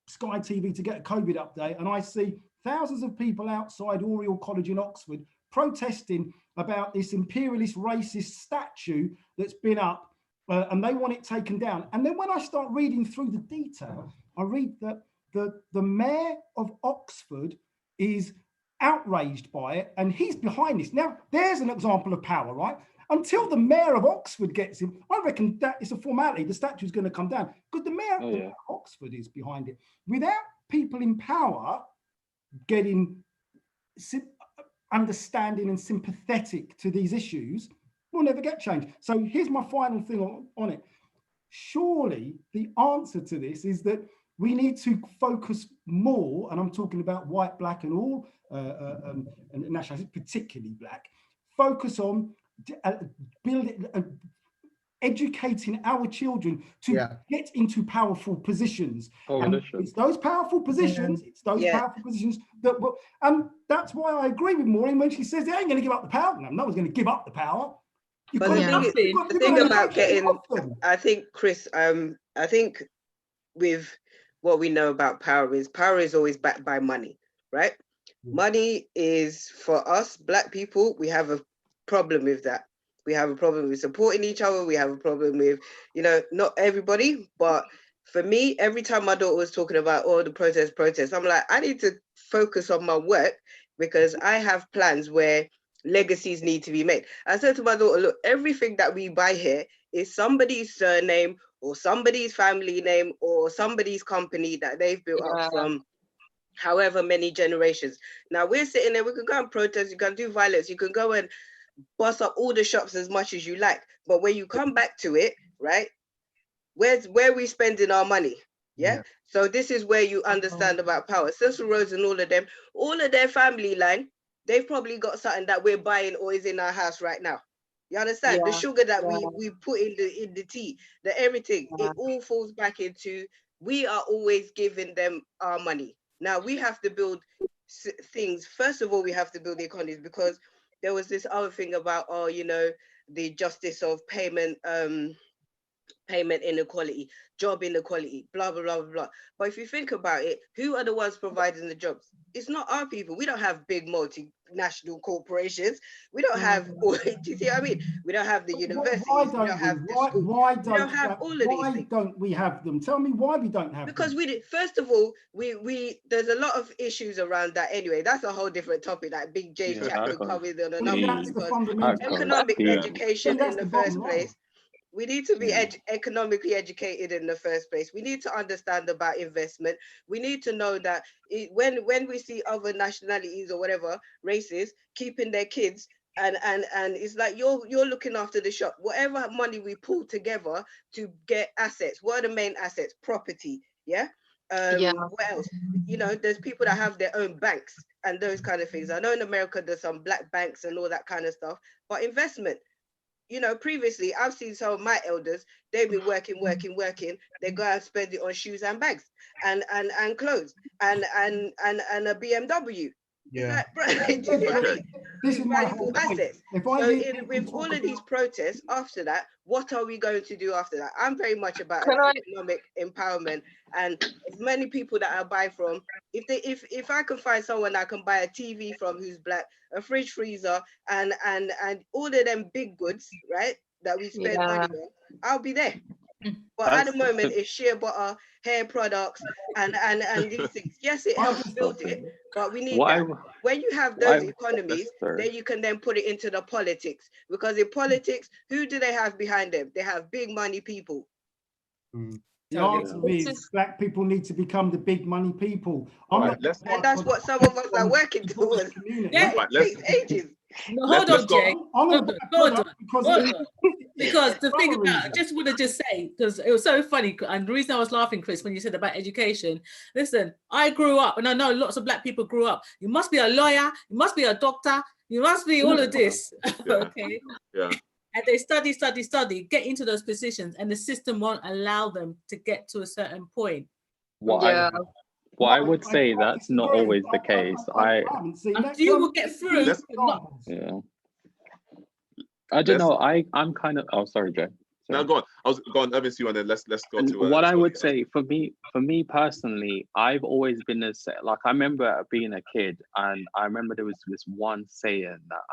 Sky TV to get a COVID update and I see thousands of people outside Oriel College in Oxford protesting about this imperialist racist statue that's been up and they want it taken down. And then when I start reading through the detail, I read that the mayor of Oxford is outraged by it and he's behind this. Now, there's an example of power, right? Until the mayor of Oxford gets him, I reckon that it's a formality. The statue's going to come down because the mayor of Oxford is behind it. Without people in power getting understanding and sympathetic to these issues, we'll never get change. So here's my final thing on it. Surely the answer to this is that we need to focus more, and I'm talking about white, black, and all and nationalities, particularly black. focus on building, educating our children to get into powerful positions. And it's those powerful positions, that will, and that's why I agree with Maureen when she says they ain't going to give up the power. No one's going to give up the power. But the thing about getting, I think, Chris, I think with what we know about power is always backed by money, right? Money is, for us Black people, we have a problem with that. We have a problem with supporting each other. We have a problem with, you know, not everybody, but for me, every time my daughter was talking about all the protests, I'm like, I need to focus on my work because I have plans where legacies need to be made. I said to my daughter, look, everything that we buy here is somebody's surname or somebody's family name or somebody's company that they've built up from however many generations. Now we're sitting there, we can go and protest, you can do violence, you can go and bust up all the shops as much as you like. But when you come back to it, right, where are we spending our money? Yeah. So this is where you understand about power. Cecil Rhodes and all of their family line, they've probably got something that we're buying or is in our house right now. You understand? The sugar that we put in the tea, the everything, it all falls back into, we are always giving them our money. Now we have to build things. First of all, we have to build the economies, because there was this other thing about, oh, you know, the justice of payment, payment inequality, job inequality, blah, blah, blah, blah. But if you think about it, who are the ones providing the jobs? It's not our people. We don't have big multinational corporations. We don't have, do you see what I mean? We don't have the universities. We don't have the schools. We don't have all of these things. Why don't we have them? Tell me why we don't have them. Because first of all, there's a lot of issues around that anyway. That's a whole different topic that Big J chat could come with on another, because economic education in the first place, we need to be economically educated in the first place. We need to understand about investment. We need to know that when we see other nationalities or whatever, races, keeping their kids, and it's like you're looking after the shop. Whatever money we pull together to get assets, what are the main assets? Property, what else? You know, there's people that have their own banks and those kind of things. I know in America there's some black banks and all that kind of stuff, but investment. You know, previously I've seen some of my elders, they've been working. They go and spend it on shoes and bags and clothes and a BMW. Yeah. Like, bro, this is valuable assets. So with all of these protests after that, what are we going to do after that? I'm very much about economic empowerment, and as many people that I buy from, if I can find someone I can buy a TV from who's black, a fridge freezer, and all of them big goods, right, that we spend money on, I'll be there. But at the moment, it's shea butter, hair products, and these things. Yes, it helps build it, but we need that. When you have those economies, then you can then put it into the politics. Because in politics, who do they have behind them? They have big money people. The answer is black people need to become the big money people. And that's what some of us are working towards. Yeah, it takes ages. No, hold on, Jay. Hold on. Because the thing about, I just want to just say, because it was so funny, and the reason I was laughing, Chris, when you said about education, listen, I grew up, and I know lots of black people grew up. You must be a lawyer, you must be a doctor, you must be all of this. Okay. Yeah. And they study, get into those positions, and the system won't allow them to get to a certain point. I would say that's not always the case. You will get through. I don't know. I'm kind of. Oh, sorry, Jay. No, go on. I was going to Ervince you, and then let's go to. What I would say for me personally, I've always been like, I remember being a kid, and I remember there was this one saying that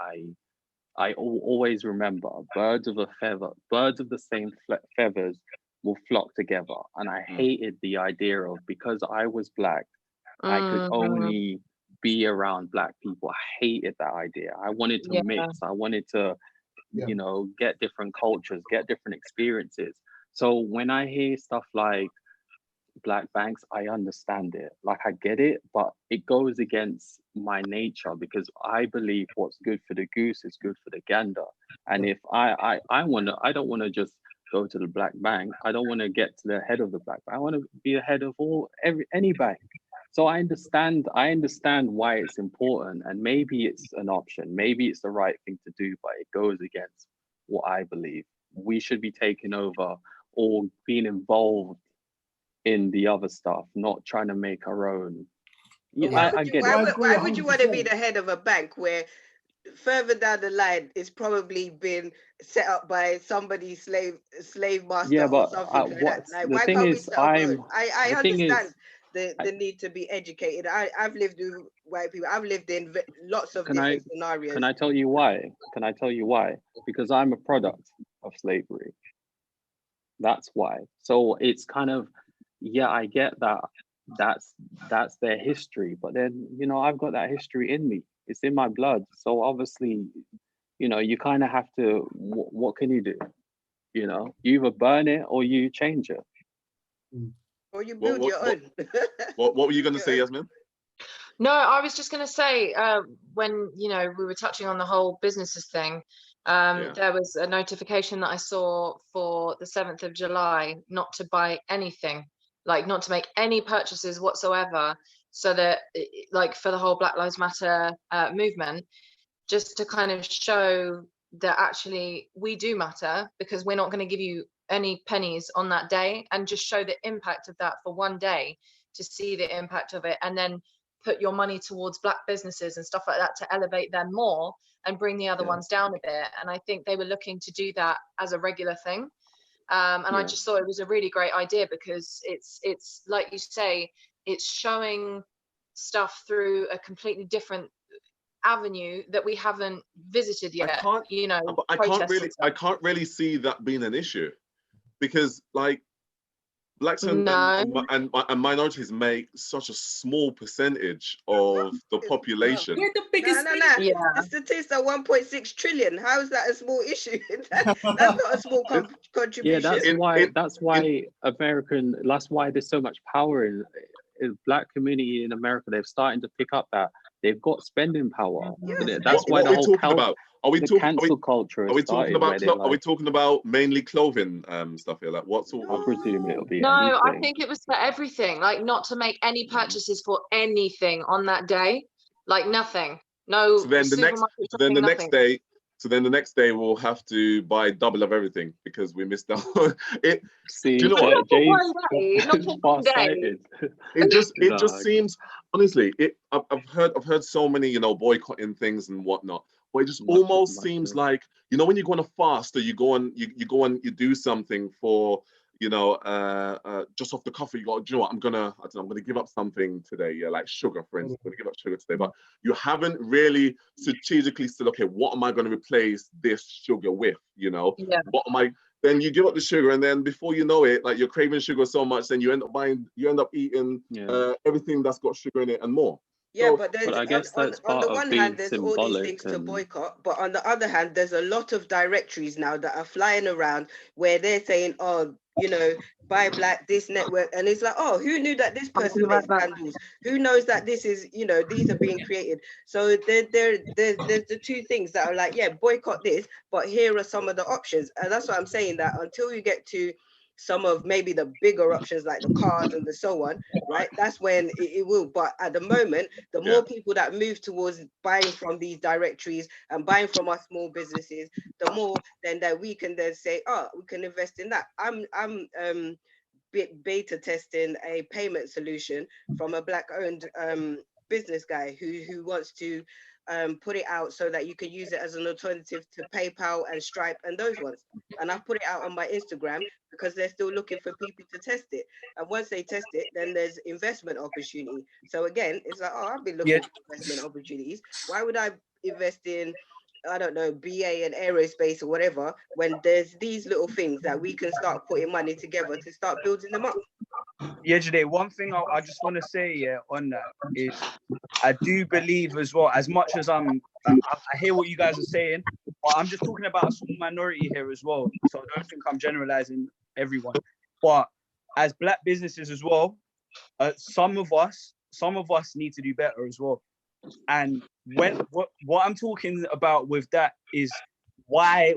I always remember: birds of the same feathers will flock together. And I hated the idea of, because I was black, I could only be around black people. I hated that idea. I wanted to mix. I wanted to, you know, get different cultures, get different experiences. So when I hear stuff like black banks, I understand it. Like, I get it, but it goes against my nature, because I believe what's good for the goose is good for the gander. And if I don't want to just go to the black bank. I don't want to get to the head of the black bank. I want to be the head of any bank. So I understand why it's important, and maybe it's an option, maybe it's the right thing to do, but it goes against what I believe. We should be taking over or being involved in the other stuff, not trying to make our own. Yeah, I get it. Why would you want to be the head of a bank where further down the line it's probably been set up by somebody's slave master or something like that? Like, why can't we set up our own? I understand the need to be educated. I've lived with white people. I've lived in lots of different scenarios. Can I tell you why? Because I'm a product of slavery. That's why. So it's kind of, yeah, I get that. That's their history, but then, you know, I've got that history in me. It's in my blood. So obviously, you know, you kind of have to, what can you do? You know, you either burn it or you change it. Or you build your own. What were you going to say, Yasmin? No, I was just going to say, when, you know, we were touching on the whole businesses thing, there was a notification that I saw for the 7th of July not to buy anything, like not to make any purchases whatsoever, so that, like, for the whole Black Lives Matter movement, just to kind of show that actually we do matter, because we're not going to give you any pennies on that day, and just show the impact of that for one day, to see the impact of it, and then put your money towards Black businesses and stuff like that to elevate them more and bring the other ones down a bit. And I think they were looking to do that as a regular thing. And I just thought it was a really great idea, because it's like you say, it's showing stuff through a completely different avenue that we haven't visited yet. You know, I can't really see that being an issue, because like Blacks and minorities make such a small percentage of the population. We're the biggest. The statistics are 1.6 trillion. How is that a small issue? That's not a small contribution. Yeah, that's why there's so much power in Black community in America. They're starting to pick up that they've got spending power. Yes. That's why the whole cancel culture. Are we talking about mainly clothing stuff here? Like what sort I presume it'll be. No, I think it was for everything. Like not to make any purchases for anything on that day. Like nothing. No. So then the next day we'll have to buy double of everything because we missed out. It. See, do you know what? It just seems, honestly. I've heard so many, you know, boycotting things and whatnot. But it just almost seems like, you know, when you go on a fast or you do something for, you know, just off the cuff, you go, do you know what, I'm gonna give up something today, like sugar, for instance. I'm gonna give up sugar today, but you haven't really strategically said, okay, what am I going to replace this sugar with? You know, then you give up the sugar, and then before you know it, like you're craving sugar so much, then you end up eating everything that's got sugar in it and more. Yeah, but I guess on the one hand, there's all these things to boycott, but on the other hand, there's a lot of directories now that are flying around where they're saying, oh, you know, buy Black, this network, and it's like, oh, who knew that this person makes candles? Who knows that this is, you know, these are being created? So there's the two things that are like, yeah, boycott this, but here are some of the options, and that's what I'm saying, that until you get to some of maybe the bigger options like the cars and the so on, right? That's when it will. But at the moment, the more people that move towards buying from these directories and buying from our small businesses, the more then that we can then say, oh, we can invest in that. I'm beta testing a payment solution from a Black-owned business guy who wants to put it out so that you can use it as an alternative to PayPal and Stripe and those ones. And I've put it out on my Instagram because they're still looking for people to test it. And once they test it, then there's investment opportunity. So again, it's like, oh, I've been looking for investment opportunities. Why would I invest in, I don't know, BA and aerospace or whatever, when there's these little things that we can start putting money together to start building them up? Yeah, Jade, one thing I just want to say on that is I do believe as well, as much as I hear what you guys are saying, but I'm just talking about a small minority here as well. So I don't think I'm generalizing everyone. But as Black businesses as well, some of us need to do better as well. And what I'm talking about with that is why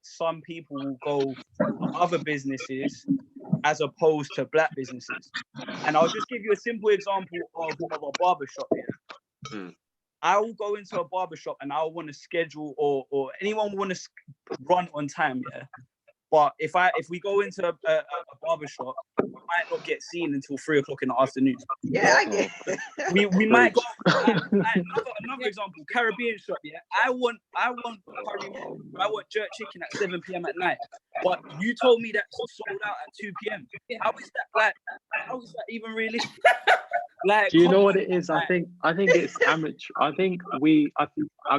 some people will go for other businesses as opposed to Black businesses. And I'll just give you a simple example of a barbershop here. I will go into a barbershop and I want to schedule, or anyone want to run on time, yeah. But if we go into a barbershop, we might not get seen until 3 o'clock in the afternoon. Yeah, I get. We might go. Another example, Caribbean shop. Yeah, I want jerk chicken at 7 p.m. at night. But you told me that it's sold out at 2 p.m. How is that like? How is that even realistic? Like, do you know what it is? I think it's amateur. I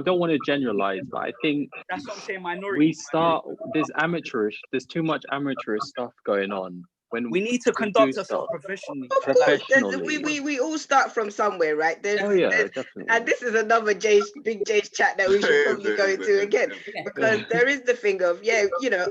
don't want to generalize, but I think that's what I'm saying. Minority. There's too much amateurish stuff going on. When we need to conduct ourselves professionally. We all start from somewhere, right? Definitely. And this is another big J's chat that we should probably go into again, because there is the thing of,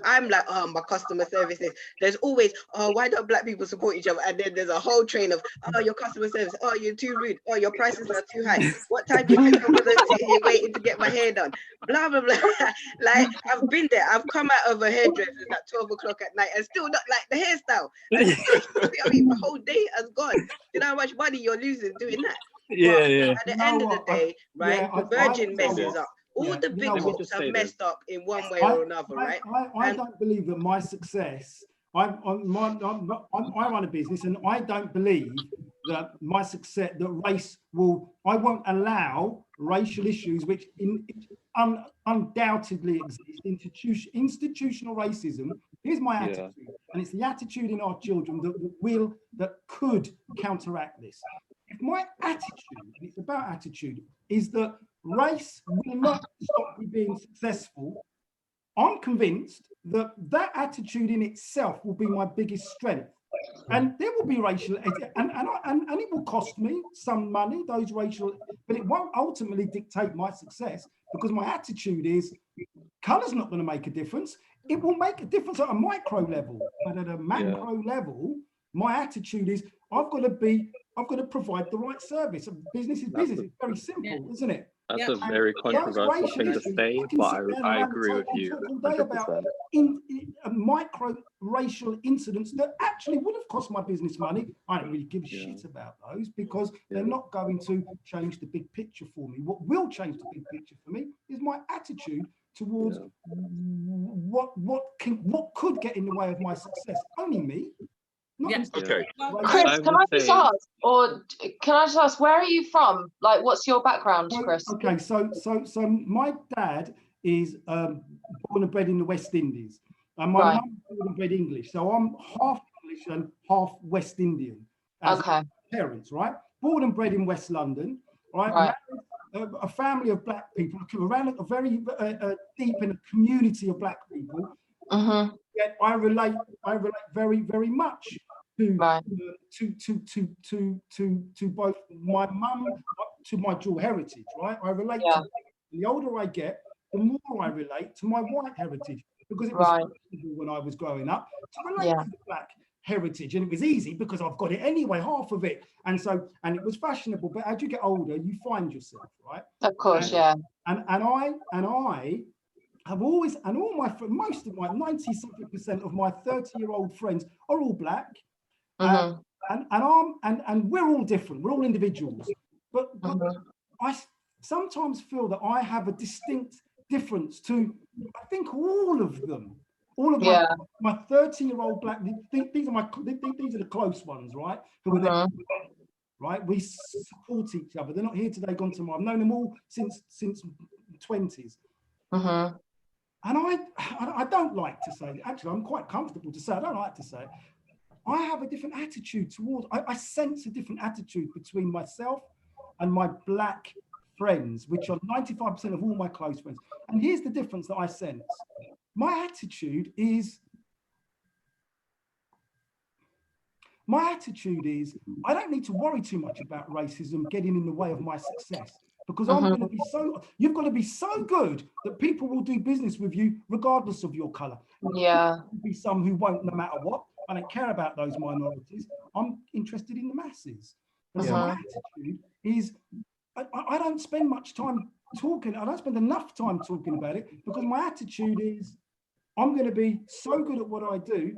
I'm like, oh, my customer service is. There's always, oh, why don't black people support each other? And then there's a whole train of, oh, your customer service, oh, you're too rude, oh, your prices are too high. What time do you think I'm gonna sit here waiting to get my hair done? Blah blah blah. Like, I've been there. I've come out of a hairdresser's at 12 o'clock at night and still not like the hairstyle. I mean, the whole day has gone. You know how much money you're losing doing that? Yeah. At the end of the day, right, the Virgin messes up. All the big books have messed up in one way or another, right? I don't believe that my success. I run a business, and I don't believe that my success, that race will. I won't allow racial issues, which undoubtedly exist. Institutional racism. Here's my attitude, and it's the attitude in our children that could counteract this. If my attitude, and it's about attitude, is that race will not stop me being successful, I'm convinced that attitude in itself will be my biggest strength. And there will be racial, and it will cost me some money, those racial, but it won't ultimately dictate my success, because my attitude is colour's not going to make a difference. It will make a difference at a micro level, but at a macro level, my attitude is I've got to provide the right service. Business is business. It's very simple, isn't it? That's a very controversial thing to say, but I agree with you 100%. Micro racial incidents that actually would have cost my business money. I don't really give a shit about those, because they're not going to change the big picture for me. What will change the big picture for me is my attitude towards what could get in the way of my success. Only me. Okay. Chris, can I just ask, where are you from? Like, what's your background, Chris? Okay, so my dad is born and bred in the West Indies, and my mum is born and bred English. So I'm half English and half West Indian. As parents, right? Born and bred in West London, right? A family of black people, around a very deep in a community of black people. Yet I relate very, very much to both my mum, to my dual heritage, right? I relate to the older I get, the more I relate to my white heritage, because it was when I was growing up to relate to the black heritage, and it was easy because I've got it anyway, half of it, and it was fashionable. But as you get older, you find yourself, right? Of course, And I have always, and all most of my 90% of my 30-year-old friends are all black, and we're all different. We're all individuals, but I sometimes feel that I have a distinct difference to, I think, all of them. All of my 30-year-old black, these are the close ones, right? Who are there, right? We support each other. They're not here today, gone tomorrow. I've known them all since 20s. And I don't like to say, actually, I'm quite comfortable to say, I don't like to say it. I have a different attitude towards, I sense a different attitude between myself and my black friends, which are 95% of all my close friends. And here's the difference that I sense. My attitude is, I don't need to worry too much about racism getting in the way of my success, because I'm going to be you've got to be so good that people will do business with you regardless of your color. There'll be some who won't, no matter what. I don't care about those minorities. I'm interested in the masses. And so my attitude is, I don't spend much time talking. I don't spend enough time talking about it, because my attitude is, I'm going to be so good at what I do.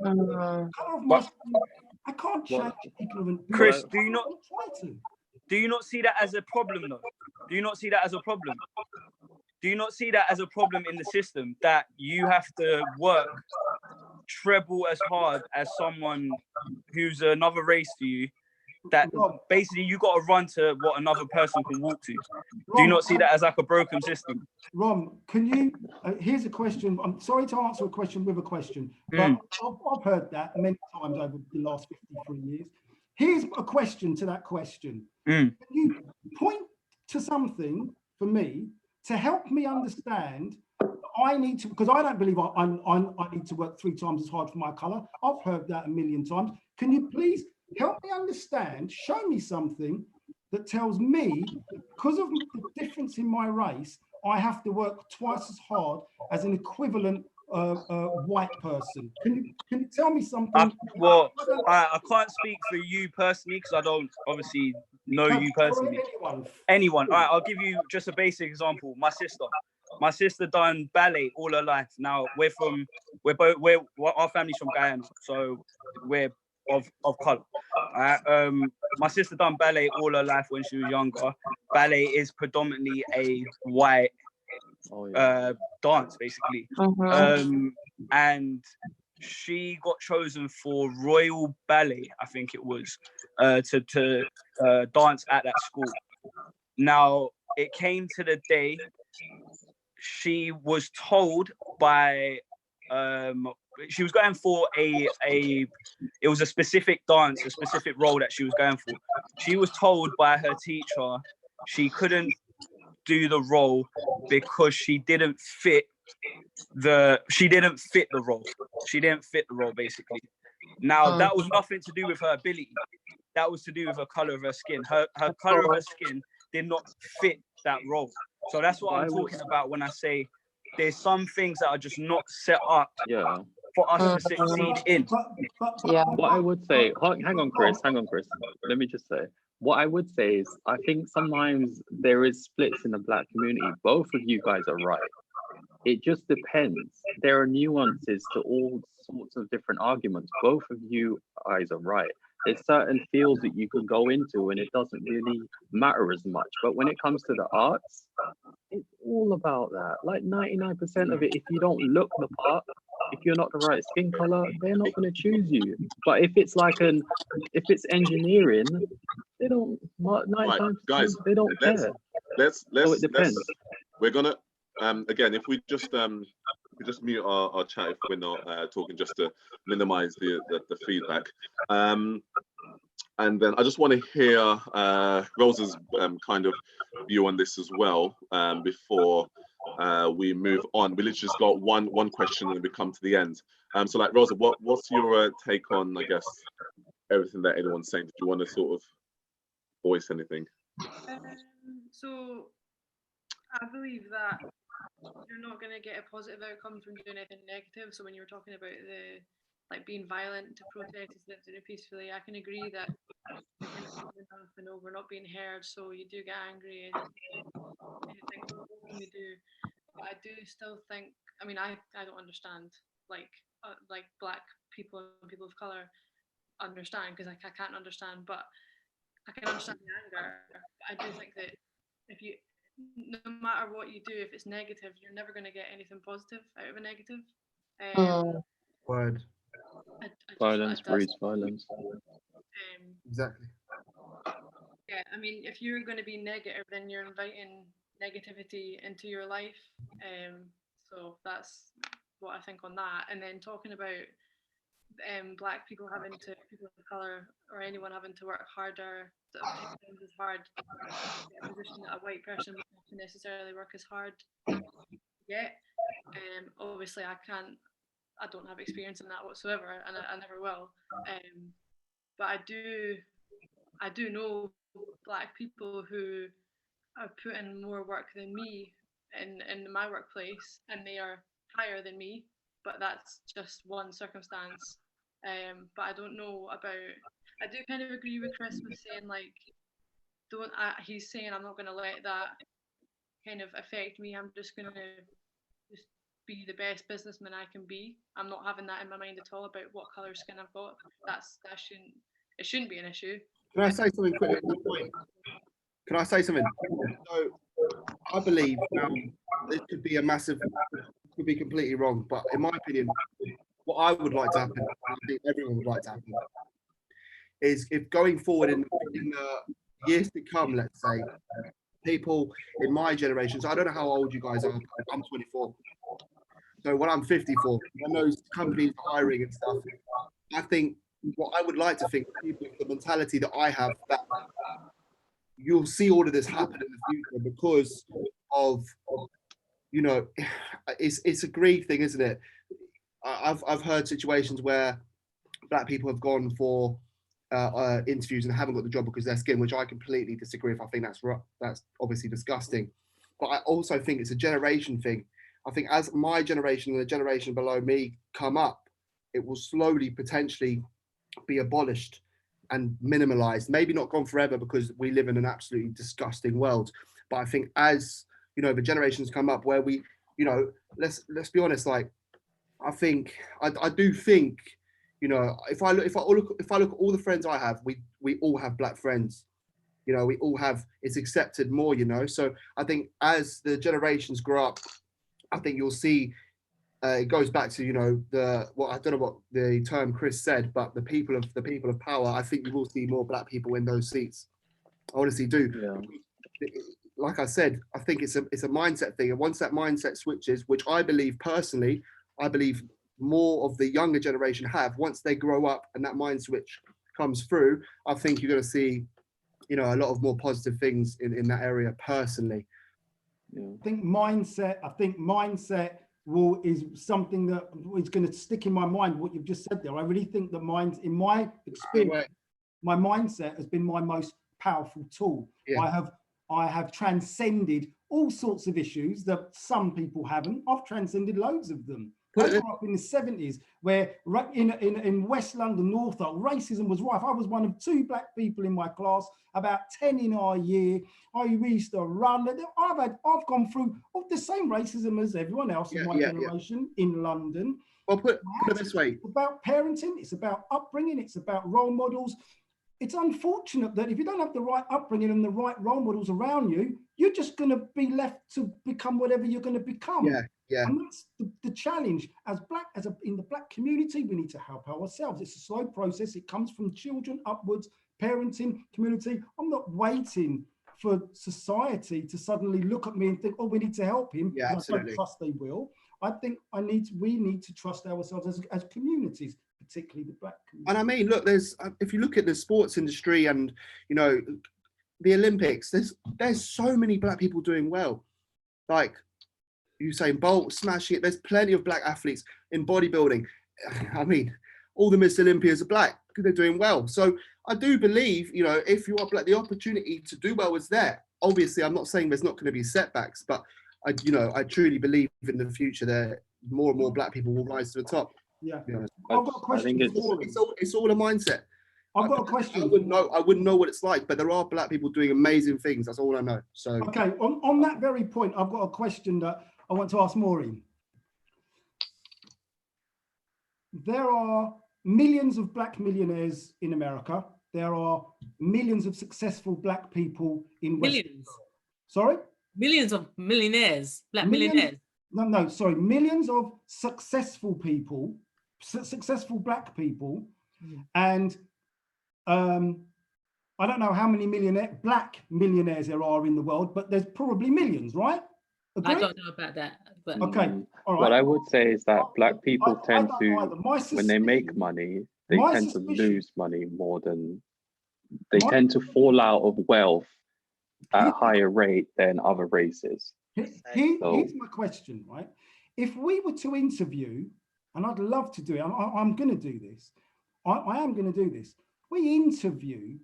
I can't change people. Chris, do you not see that as a problem though? Do you not see that as a problem? Do you not see that as a problem in the system, that you have to work treble as hard as someone who's another race to you, that basically you got to run to what another person can walk to? Do you not see that as like a broken system? Ron, can you, here's a question. I'm sorry to answer a question with a question, but I've heard that many times over the last 53 years. Here's a question to that question. Can you point to something for me to help me understand? I need to, because I don't believe I need to work 3 times as hard for my color. I've heard that a million times. Can you please help me understand, show me something that tells me, because of the difference in my race, I have to work twice as hard as an equivalent white person? Can you tell me something? I can't speak for you personally because I don't obviously know you personally. Anyone. All right, I'll give you just a basic example. My sister done ballet all her life. Now our family's from Guyana, so we're of color. My sister done ballet all her life when she was younger. Ballet is predominantly a white dance, basically. And she got chosen for Royal Ballet, I think it was, to dance at that school. Now, it came to the day she was told by she was going for it was a specific dance, a specific role that she was going for. She was told by her teacher she couldn't do the role because she didn't fit the role. She didn't fit the role, basically. Now, that was nothing to do with her ability. That was to do with the color of her skin. Her color of her skin did not fit that role. So that's what I'm talking about when I say there's some things that are just not set up for us to succeed in. What I would say, hang on, Chris. Let me just say, what I would say is, I think sometimes there is splits in the Black community. Both of you guys are right. It just depends. There are nuances to all sorts of different arguments. Both of you guys are right. There's certain fields that you can go into and it doesn't really matter as much. But when it comes to the arts, it's all about that. Like 99% of it, if you don't look the part, if you're not the right skin color, they're not going to choose you. But if it's like if it's engineering, they don't. 99%, guys, they don't care. Let's. So it depends. We're gonna again, if we just mute our chat if we're not talking, just to minimize the feedback. And then I just want to hear Rosa's kind of view on this as well before we move on. We literally just got one question and we come to the end. So like Rosa, what's your take on, I guess, everything that everyone's saying? Did you want to sort of voice anything? So I believe that you're not going to get a positive outcome from doing anything negative. So when you're talking about being violent to protest instead of doing it peacefully, I can agree that we're not being heard, so you do get angry and anything. What can we do? But I do still think, I mean, I don't understand like Black people and people of color understand, because I can't understand, but I can understand the anger. But I do think that no matter what you do, if it's negative, you're never going to get anything positive out of a negative. Word. Violence breeds violence. Exactly. Yeah, I mean, if you're going to be negative, then you're inviting negativity into your life. So that's what I think on that. And then talking about Black people people of color or anyone having to work harder, that is hard to get a position that a white person would have to necessarily work as hard to get. Obviously I don't have experience in that whatsoever, and I never will. But I do know Black people who are putting more work than me in my workplace, and they are higher than me, but that's just one circumstance. But I don't know about, I do kind of agree with Chris with saying he's saying I'm not going to let that kind of affect me. I'm just going to be the best businessman I can be. I'm not having that in my mind at all about what colour skin I've got. It shouldn't be an issue. Can I say something quickly at that point? Can I say something? So I believe this could be a massive, could be completely wrong, but in my opinion, what I would like to happen, I think everyone would like to happen, is if going forward in the years to come, let's say, people in my generation, so I don't know how old you guys are, I'm 24. So when I'm 54, when those companies are hiring and stuff, I think what I would like to think, people with the mentality that I have, that you'll see all of this happen in the future because of, you know, it's a greed thing, isn't it? I've heard situations where black people have gone for interviews and haven't got the job because of their skin, which I completely disagree with. I think that's obviously disgusting. But I also think it's a generation thing. I think as my generation and the generation below me come up, it will slowly potentially be abolished and minimalized. Maybe not gone forever because we live in an absolutely disgusting world. But I think as, you know, the generations come up where we, you know, let's be honest, like, I think, I do think, you know, if I look at all the friends I have, we all have black friends. You know, we all have, it's accepted more, you know. So I think as the generations grow up, I think you'll see, it goes back to, you know, I don't know what the term Chris said, but the people of power. I think you will see more black people in those seats. I honestly do. Yeah. Like I said, I think it's a mindset thing, and once that mindset switches, which I believe personally, I believe more of the younger generation have, once they grow up and that mind switch comes through, I think you're going to see, you know, a lot of more positive things in that area personally. Yeah. I think mindset is something that is going to stick in my mind, what you've just said there. I really think that in my experience, my mindset has been my most powerful tool. Yeah. I have transcended all sorts of issues that some people haven't. I've transcended loads of them. I grew up in the 70s where in West London, Northolt, racism was rife. I was one of 2 black people in my class, about 10 in our year. I used to run. I've gone through the same racism as everyone else in my generation in London. Well, put it this way. It's about parenting. It's about upbringing. It's about role models. It's unfortunate that if you don't have the right upbringing and the right role models around you, you're just going to be left to become whatever you're going to become. Yeah, yeah. And that's the challenge. In the black community, we need to help ourselves. It's a slow process. It comes from children upwards, parenting, community. I'm not waiting for society to suddenly look at me and think, oh, we need to help him. Yeah, absolutely. I don't trust they will. I think we need to trust ourselves as communities, particularly the black community. And I mean, look, if you look at the sports industry and, you know, the Olympics, there's so many black people doing well. Like Usain Bolt, smashing it. There's plenty of black athletes in bodybuilding. I mean, all the Miss Olympias are black because they're doing well. So I do believe, you know, if you are black, the opportunity to do well is there. Obviously, I'm not saying there's not going to be setbacks, but I truly believe in the future that more and more black people will rise to the top. Yeah. You know, I've got a question. It's all a mindset. I've got a question. I wouldn't know what it's like, but there are black people doing amazing things. That's all I know. So okay, on that very point, I've got a question that I want to ask Maureen. There are millions of black millionaires in America. There are millions of successful black people in millions. Sorry? Millions of millionaires, millionaires. No, sorry. Millions of successful people, successful black people, and I don't know how many black millionaires there are in the world, but there's probably millions, right? Agree? I don't know about that. But okay, all right. What I would say is that black people tend to, when they make money, they tend to lose money more than, they tend to fall out of wealth at a higher rate than other races. Here's my question, right? If we were to interview, and I'd love to do it, I'm going to do this. I am going to do this. We interview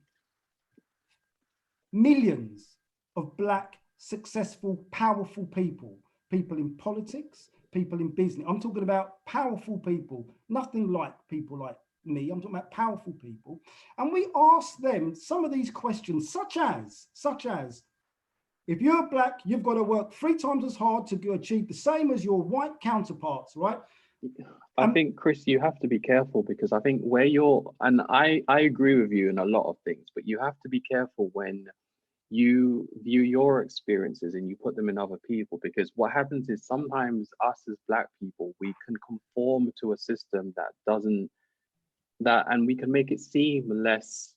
millions of black, successful, powerful people in politics, people in business. I'm talking about powerful people, nothing like people like me. I'm talking about powerful people. And we ask them some of these questions, such as, If you're black, you've got to work 3 times as hard to achieve the same as your white counterparts, right? I think, Chris, you have to be careful, because I think where you're, and I agree with you in a lot of things, but you have to be careful when you view your experiences and you put them in other people, because what happens is sometimes us as black people, we can conform to a system that doesn't, and we can make it seem less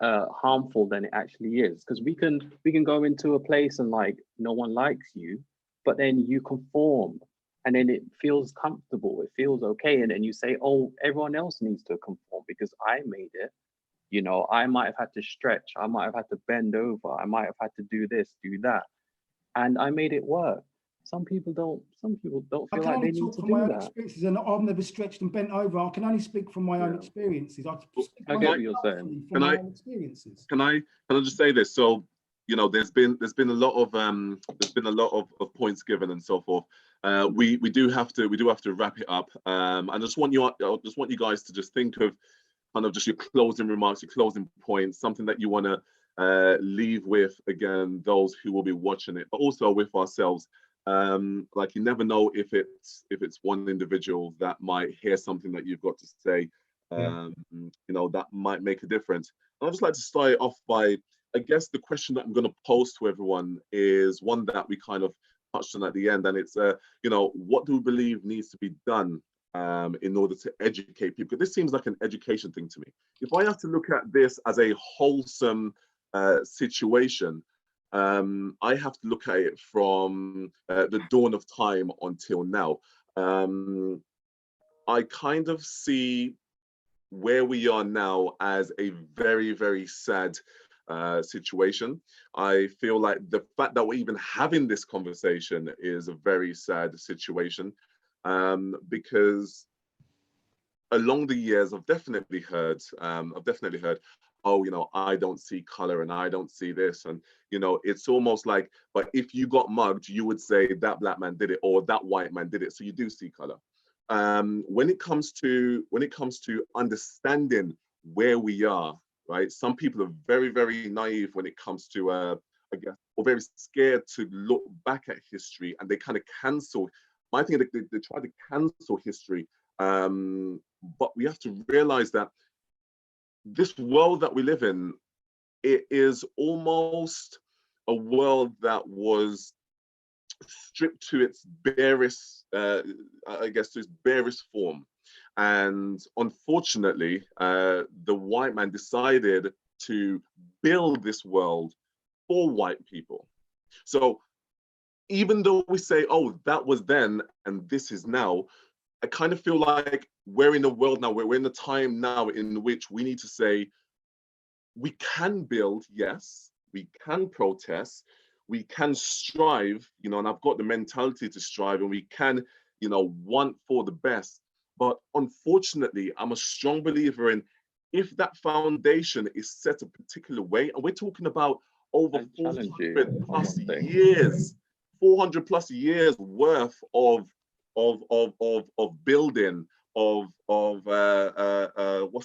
harmful than it actually is, because we can go into a place and like no one likes you, but then you conform and then it feels comfortable, it feels okay, and then you say, oh, everyone else needs to conform because I made it. You know, I might have had to stretch, I might have had to bend over, I might have had to do this, do that, and I made it work. Some people don't feel like they need to do that. Experiences, and I've never stretched and bent over. I can only speak from my own experiences. I get what you're saying. From my own experiences. Can I just say this? So, you know, there's been a lot of points given and so forth. We do have to wrap it up. I just want you guys to just think of kind of just your closing remarks, your closing points, something that you want to leave with, again, those who will be watching it, but also with ourselves. Like, you never know if it's one individual that might hear something that you've got to say, you know, that might make a difference. And I'd just like to start it off by, I guess the question that I'm going to pose to everyone is one that we kind of touched on at the end, and it's, you know, what do we believe needs to be done in order to educate people? This seems like an education thing to me. If I have to look at this as a wholesome situation, I have to look at it from the dawn of time until now. I kind of see where we are now as a very, very sad situation. I feel like the fact that we're even having this conversation is a very sad situation, because along the years, I've definitely heard, oh, you know, I don't see color and I don't see this. And, you know, it's almost like, but if you got mugged, you would say that black man did it or that white man did it. So you do see color. When it comes to understanding where we are, right? Some people are very, very naive when it comes to, I guess, or very scared to look back at history, and they kind of cancel. I think they try to cancel history. But we have to realize that this world that we live in, it is almost a world that was stripped to its barest, I guess, to its barest form. And unfortunately, the white man decided to build this world for white people. So even though we say, oh, that was then and this is now, I kind of feel like we're in a world now, we're in a time now in which we need to say, we can build, yes, we can protest, we can strive, you know, and I've got the mentality to strive, and we can, you know, want for the best. But unfortunately, I'm a strong believer in, if that foundation is set a particular way, and we're talking about over 400 plus years, 400 plus years worth of building, of what's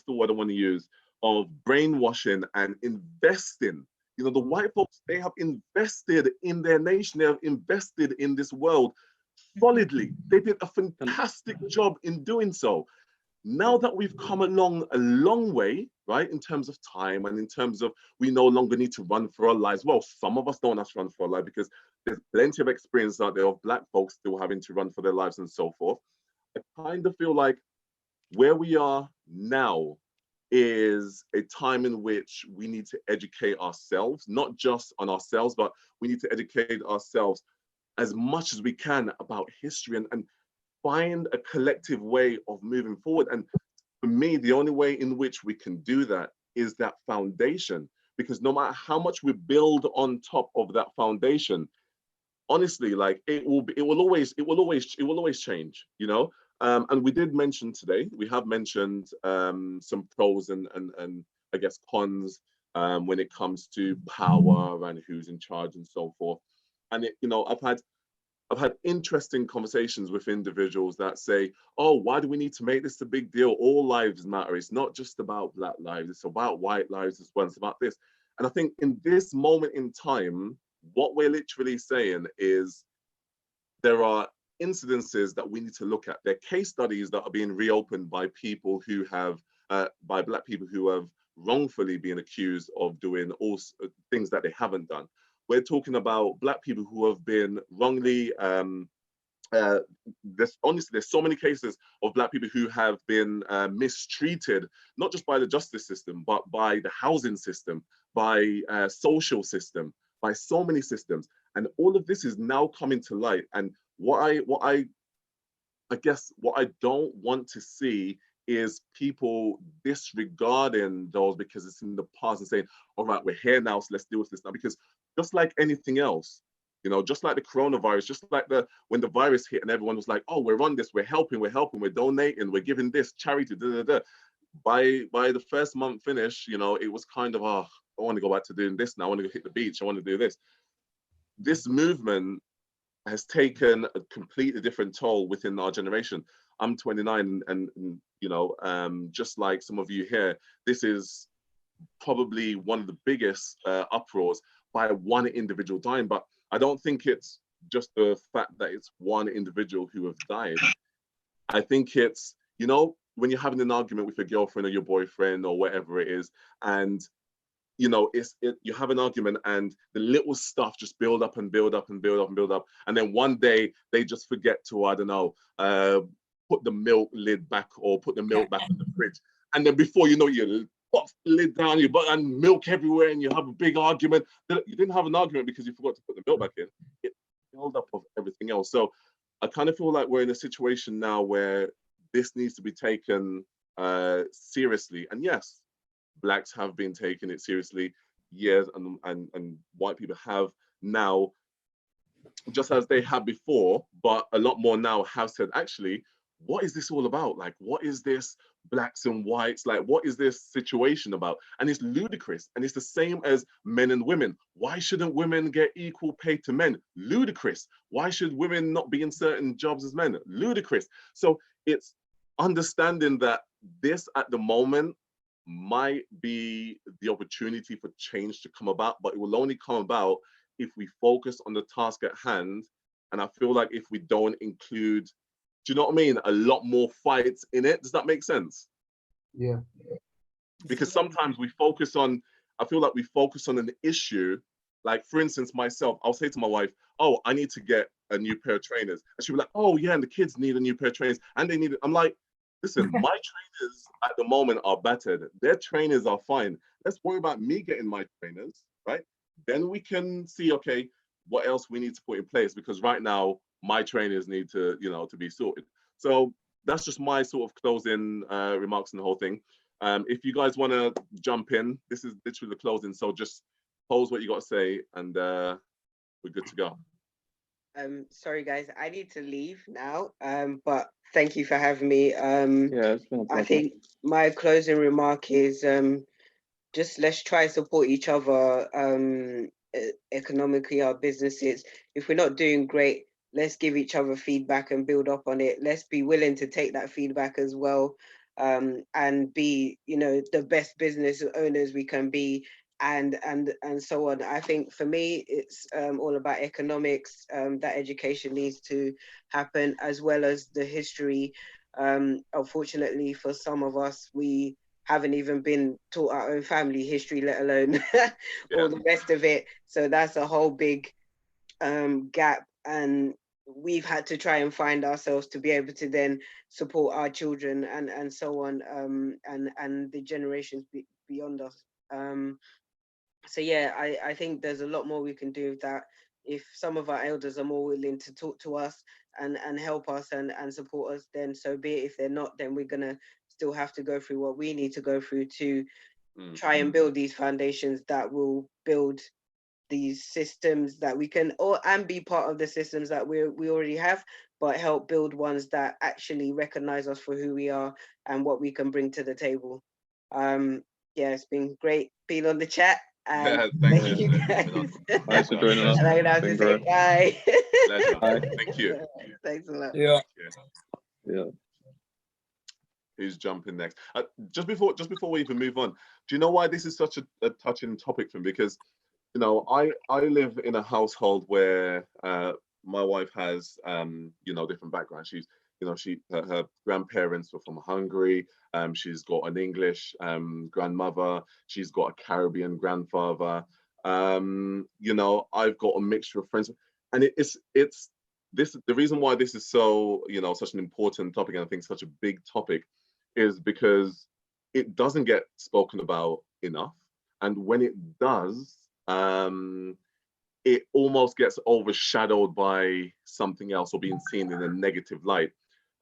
the word I want to use, of brainwashing and investing. You know, the white folks, they have invested in their nation, they have invested in this world solidly. They did a fantastic job in doing so. Now that we've come along a long way, right, in terms of time and in terms of we no longer need to run for our lives. Well, some of us don't have to run for our life because there's plenty of experience out there of black folks still having to run for their lives and so forth. I kind of feel like where we are now is a time in which we need to educate ourselves, not just on ourselves, but we need to educate ourselves as much as we can about history and find a collective way of moving forward. And for me, the only way in which we can do that is that foundation, because no matter how much we build on top of that foundation, honestly, like it will always change, you know. And we did mention today, we have mentioned some pros and I guess cons when it comes to power and who's in charge and so forth. And you know, I've had interesting conversations with individuals that say, oh, why do we need to make this a big deal? All lives matter. It's not just about black lives, it's about white lives as well. It's about this. And I think in this moment in time, what we're literally saying is there are incidences that we need to look at. There are case studies that are being reopened by people who have, by Black people who have wrongfully been accused of doing all things that they haven't done. We're talking about Black people who have been wrongly, there's so many cases of Black people who have been mistreated, not just by the justice system, but by the housing system, by social system, by so many systems. And all of this is now coming to light. And what I don't want to see is people disregarding those because it's in the past and saying, all right, we're here now, so let's deal with this now. Because just like anything else, you know, just like the coronavirus, just like when the virus hit and everyone was like, oh, we're on this, we're helping, we're donating, we're giving this charity, da, da, da. By the first month finish, you know, it was kind of, oh, I want to go back to doing this now, I want to go hit the beach, I want to do this. This movement has taken a completely different toll within our generation. I'm 29 and you know, just like some of you here, this is probably one of the biggest uproars by one individual dying. But I don't think it's just the fact that it's one individual who have died. I think it's, you know, when you're having an argument with your girlfriend or your boyfriend or whatever it is, and you know, you have an argument and the little stuff just build up and build up and build up and build up. And then one day they just forget to, I don't know, put the milk lid back or put the milk back in the fridge. And then before you know, you put the lid down, and milk everywhere and you have a big argument. You didn't have an argument because you forgot to put the milk back in. It built up of everything else. So I kind of feel like we're in a situation now where this needs to be taken seriously. And yes, Blacks have been taking it seriously, yes, and white people have now, just as they had before, but a lot more now have said, actually, what is this all about? Like, what is this Blacks and whites? Like, what is this situation about? And it's ludicrous. And it's the same as men and women. Why shouldn't women get equal pay to men? Ludicrous. Why should women not be in certain jobs as men? Ludicrous. So it's understanding that this at the moment might be the opportunity for change to come about, but it will only come about if we focus on the task at hand. And I feel like if we don't include, do you know what I mean, a lot more fights in it, does that make sense? Yeah. Because sometimes we focus on, I feel like we focus on an issue, like for instance, myself, I'll say to my wife, oh, I need to get a new pair of trainers. And she'll be like, oh yeah, and the kids need a new pair of trainers and they need it. I'm like, listen, my trainers at the moment are battered. Their trainers are fine. Let's worry about me getting my trainers, right? Then we can see, okay, what else we need to put in place, because right now my trainers need to, you know, to be sorted. So that's just my sort of closing remarks on the whole thing. If you guys want to jump in, this is literally the closing. So just pose what you got to say and we're good to go. Sorry guys, I need to leave now, but thank you for having me. Yeah, it's been a pleasure. I think my closing remark is just let's try to support each other economically, our businesses. If we're not doing great, let's give each other feedback and build up on it. Let's be willing to take that feedback as well, and be, you know, the best business owners we can be, and so on. I think for me, it's all about economics. That education needs to happen, as well as the history. Unfortunately, for some of us, we haven't even been taught our own family history, let alone all the rest of it. So that's a whole big gap, and we've had to try and find ourselves to be able to then support our children and so on, and the generations beyond us. So yeah, I think there's a lot more we can do with that. If some of our elders are more willing to talk to us and help us and support us, then so be it. If they're not, then we're gonna still have to go through what we need to go through to try and build these foundations that will build these systems that we can, and be part of the systems that we already have, but help build ones that actually recognize us for who we are and what we can bring to the table. Yeah, it's been great being on the chat. And thank you guys. Thanks for joining us. And I'm gonna have to say bye. Bye. Thank you. Thanks a lot. Yeah. Yeah. Who's jumping next? Just before we even move on, do you know why this is such a touching topic for me? Because you know, I live in a household where my wife has you know, different backgrounds. She's, you know, her grandparents were from Hungary. She's got an English grandmother. She's got a Caribbean grandfather. You know, I've got a mixture of friends, and it's this, the reason why this is so, you know, such an important topic, and I think such a big topic, is because it doesn't get spoken about enough, and when it does, it almost gets overshadowed by something else or being seen in a negative light.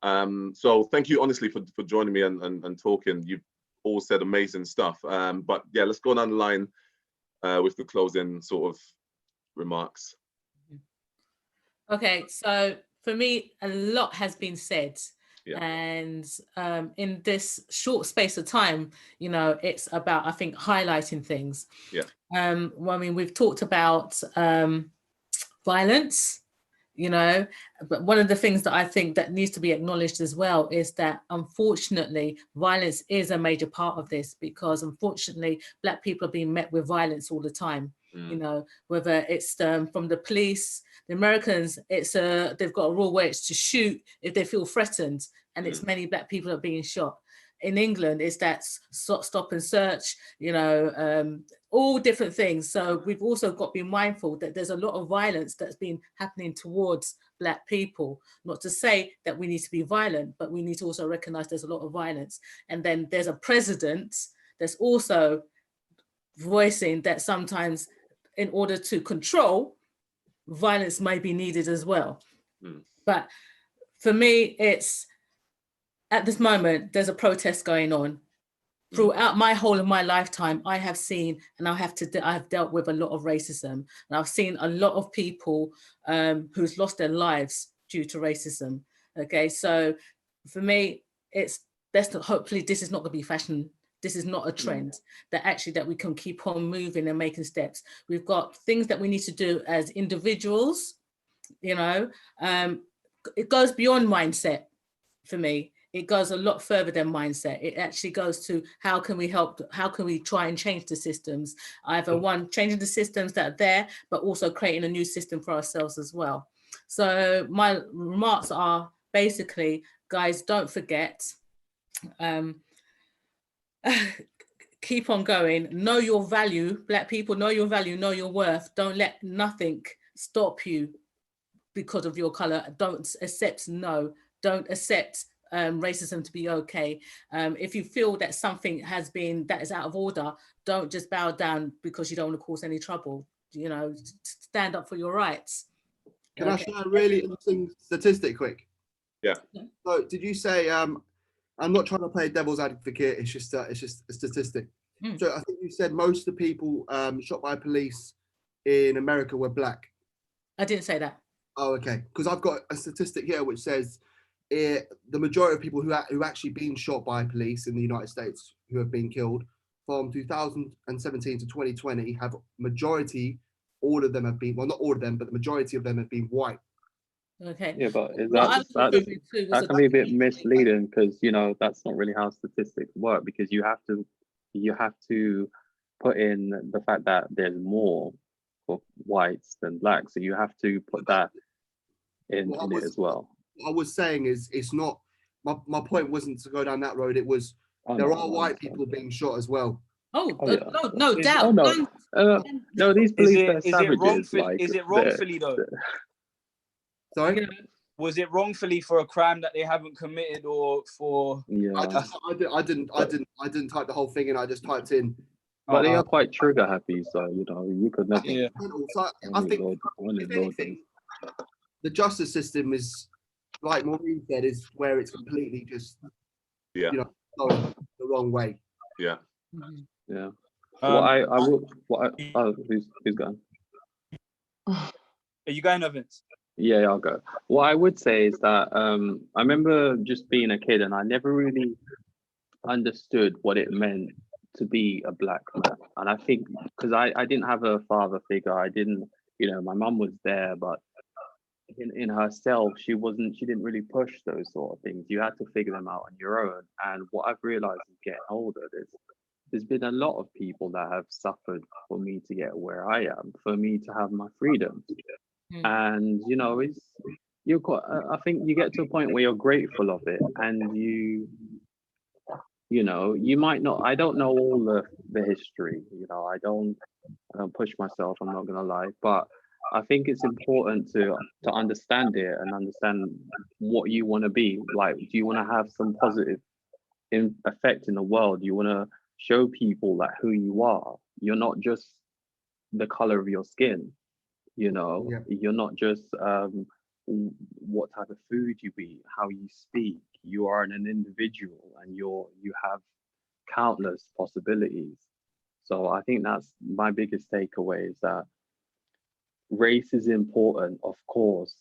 So thank you honestly for joining me and talking. You've all said amazing stuff. But yeah, let's go down the line with the closing sort of remarks. Okay, so for me, a lot has been said. Yeah. And in this short space of time, you know, it's about, I think, highlighting things. Yeah. Well, I mean, we've talked about violence, you know, but one of the things that I think that needs to be acknowledged as well is that, unfortunately, violence is a major part of this, because unfortunately, Black people are being met with violence all the time. You know, whether it's from the police, the Americans, it's they've got a rule where it's to shoot if they feel threatened, and it's many Black people are being shot. In England, it's that stop and search, you know, all different things. So we've also got to be mindful that there's a lot of violence that's been happening towards Black people. Not to say that we need to be violent, but we need to also recognize there's a lot of violence. And then there's a president that's also voicing that sometimes, in order to control, violence may be needed as well. But for me, it's, at this moment, there's a protest going on. Throughout my whole of my lifetime, I have seen, and I've dealt with a lot of racism, and I've seen a lot of people who's lost their lives due to racism. Okay, so for me, hopefully this is not going to be fashion. This is not a trend, that we can keep on moving and making steps. We've got things that we need to do as individuals, you know. It goes beyond mindset for me. It goes a lot further than mindset. It actually goes to how can we help, how can we try and change the systems? Either one, changing the systems that are there, but also creating a new system for ourselves as well. So my remarks are basically, guys, don't forget, keep on going, know your value. Black people, know your value, know your worth. Don't let nothing stop you because of your color. Don't accept don't accept racism to be okay. If you feel that something that is out of order, don't just bow down because you don't want to cause any trouble. You know, stand up for your rights. Can I share a really interesting statistic quick? Yeah. So did you say, I'm not trying to play devil's advocate, it's just a statistic. So I think you said most of the people shot by police in America were Black. I didn't say that. Oh, okay. Because I've got a statistic here which says the majority of people who actually been shot by police in the United States, who have been killed from 2017 to 2020, all of them have been, well, not all of them, but the majority of them have been white. Okay. Yeah, but that can be a bit misleading, because, you know, that's not really how statistics work, because you have to put in the fact that there's more for whites than Blacks, so you have to put that in it as well. What I was saying is, it's not, my point wasn't to go down that road. It was, there are white people being shot as well. No doubt. No, these police are savages. Is it wrongfully though? Sorry? Was it wrongfully for a crime that they haven't committed, or for? Yeah. I didn't type the whole thing in. I just typed in. But they are quite trigger happy, so you know you could never. Yeah. So I think if anything, the justice system is, like Maureen said, is where it's completely just, you know, going the wrong way. Yeah. Yeah. Who's going? Are you going, Ervince? Yeah, I'll go. What I would say is that I remember just being a kid, and I never really understood what it meant to be a Black man. And I think because I didn't have a father figure, I didn't, you know, my mum was there, but in herself, she didn't really push those sort of things. You had to figure them out on your own. And what I've realized is getting older, there's been a lot of people that have suffered for me to get where I am, for me to have my freedom. And you know, you're quite, I think you get to a point where you're grateful of it, and you know, you might not, I don't know all the history, you know, I don't push myself, I'm not gonna lie, but I think it's important to understand it and understand what you want to be. Like, do you want to have some positive effect in the world? You want to show people like who you are. You're not just the color of your skin, you know. You're not just what type of food you eat, how you speak. You are an individual, and you have countless possibilities. So I think that's my biggest takeaway, is that race is important, of course,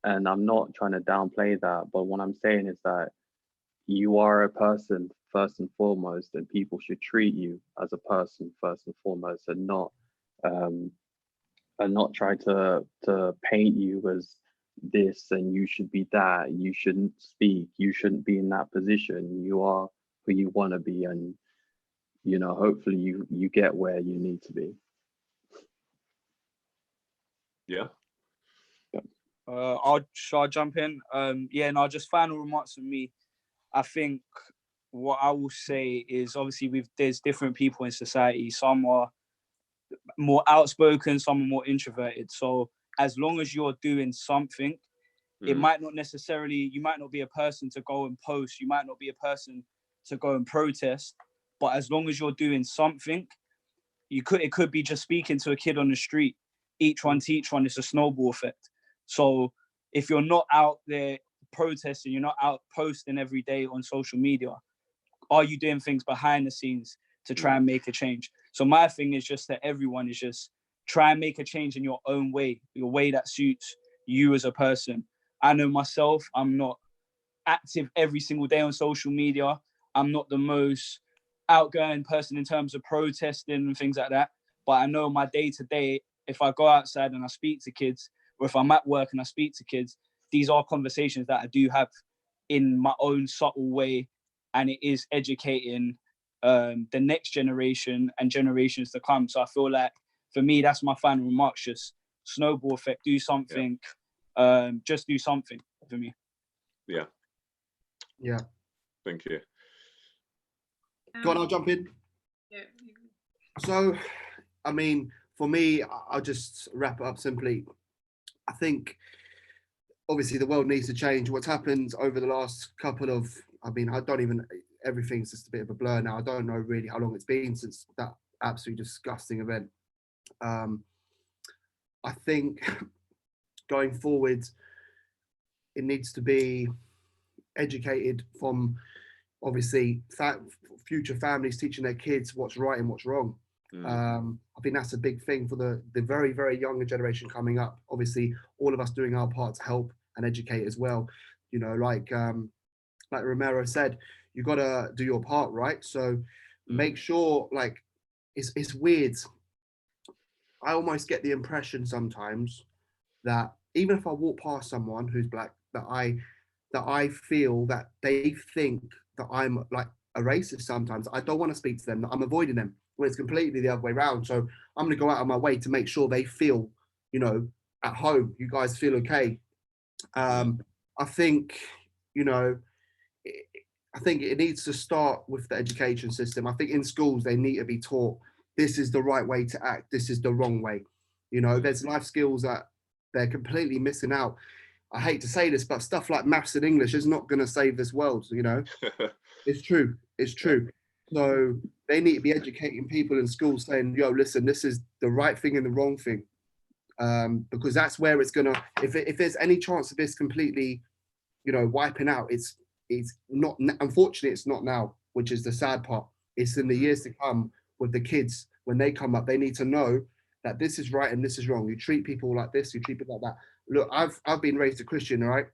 and I'm not trying to downplay that, but what I'm saying is that you are a person first and foremost, and people should treat you as a person first and foremost, and not try to paint you as this and you should be that. You shouldn't speak, you shouldn't be in that position. You are who you want to be, and you know, hopefully you get where you need to be. Yeah. Shall I jump in? Yeah, no, just final remarks from me. I think what I will say is, obviously there's different people in society. Some are more outspoken, some are more introverted. So as long as you're doing something, it might not necessarily, you might not be a person to go and post, you might not be a person to go and protest, but as long as you're doing something, it could be just speaking to a kid on the street. Each one teach one. It's a snowball effect. So if you're not out there protesting, you're not out posting every day on social media, are you doing things behind the scenes to try and make a change? So my thing is just that everyone is just try and make a change in your own way, your way that suits you as a person. I know myself, I'm not active every single day on social media. I'm not the most outgoing person in terms of protesting and things like that. But I know my day to day, if I go outside and I speak to kids, or if I'm at work and I speak to kids, these are conversations that I do have in my own subtle way, and it is educating the next generation and generations to come. So I feel like, for me, that's my final remarks, just snowball effect, do something, just do something for me. Yeah. Thank you. Go on, I'll jump in. Yeah. So, I mean, for me, I'll just wrap it up simply. I think, obviously, the world needs to change. What's happened over the last couple of, I mean, everything's just a bit of a blur now. I don't know really how long it's been since that absolutely disgusting event. I think going forward, it needs to be educated from, obviously, future families teaching their kids what's right and what's wrong. I think that's a big thing for the very, very younger generation coming up. Obviously, all of us doing our part to help and educate as well. You know, like Romario said, you got to do your part, right? So make sure, like, it's weird. I almost get the impression sometimes that even if I walk past someone who's black, that I feel that they think that I'm like a racist sometimes. I don't want to speak to them. I'm avoiding them, when it's completely the other way around. So I'm going to go out of my way to make sure they feel, you know, at home. You guys feel okay. I think, you know, I think it needs to start with the education system. I think in schools, they need to be taught, this is the right way to act. This is the wrong way. You know, there's life skills that they're completely missing out. I hate to say this, but stuff like maths and English is not going to save this world, you know. It's true. It's true. So they need to be educating people in schools, saying, yo, listen, this is the right thing and the wrong thing. Because that's where it's going to, if there's any chance of this completely, you know, wiping out, it's not, unfortunately, it's not now, which is the sad part. It's in the years to come with the kids. When they come up, they need to know that this is right and this is wrong. You treat people like this, you treat people like that. Look, I've been raised a Christian, right?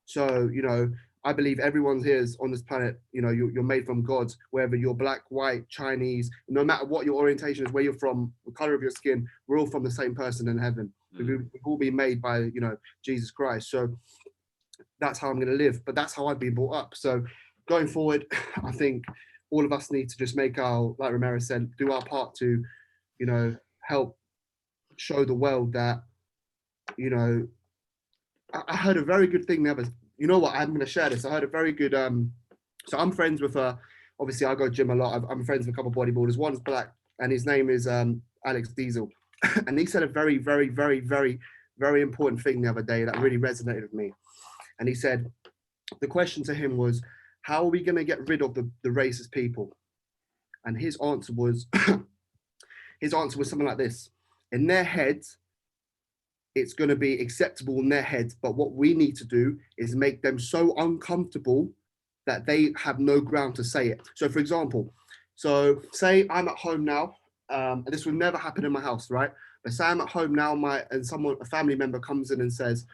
So, you know, I believe everyone here is on this planet, you know, you're made from God, whether you're black, white, Chinese, no matter what your orientation is, where you're from, the color of your skin, we're all from the same person in heaven. We've all been made by, you know, Jesus Christ. So that's how I'm going to live, but that's how I've been brought up. So going forward, I think all of us need to just make our, like Romario said, do our part to, you know, help show the world that, you know, I heard a very good thing the other, you know what, I'm going to share this. I heard a very good, so I'm friends with, obviously I go gym a lot. I'm friends with a couple of bodybuilders. One's black and his name is Alex Diesel. And he said a very, very, very, very, very important thing the other day that really resonated with me. And he said, the question to him was, how are we going to get rid of the racist people? And his answer was, something like this. In their heads, it's going to be acceptable in their heads, but what we need to do is make them so uncomfortable that they have no ground to say it. So for example, so say I'm at home now, and this will never happen in my house, right? But say I'm at home now, a family member comes in and says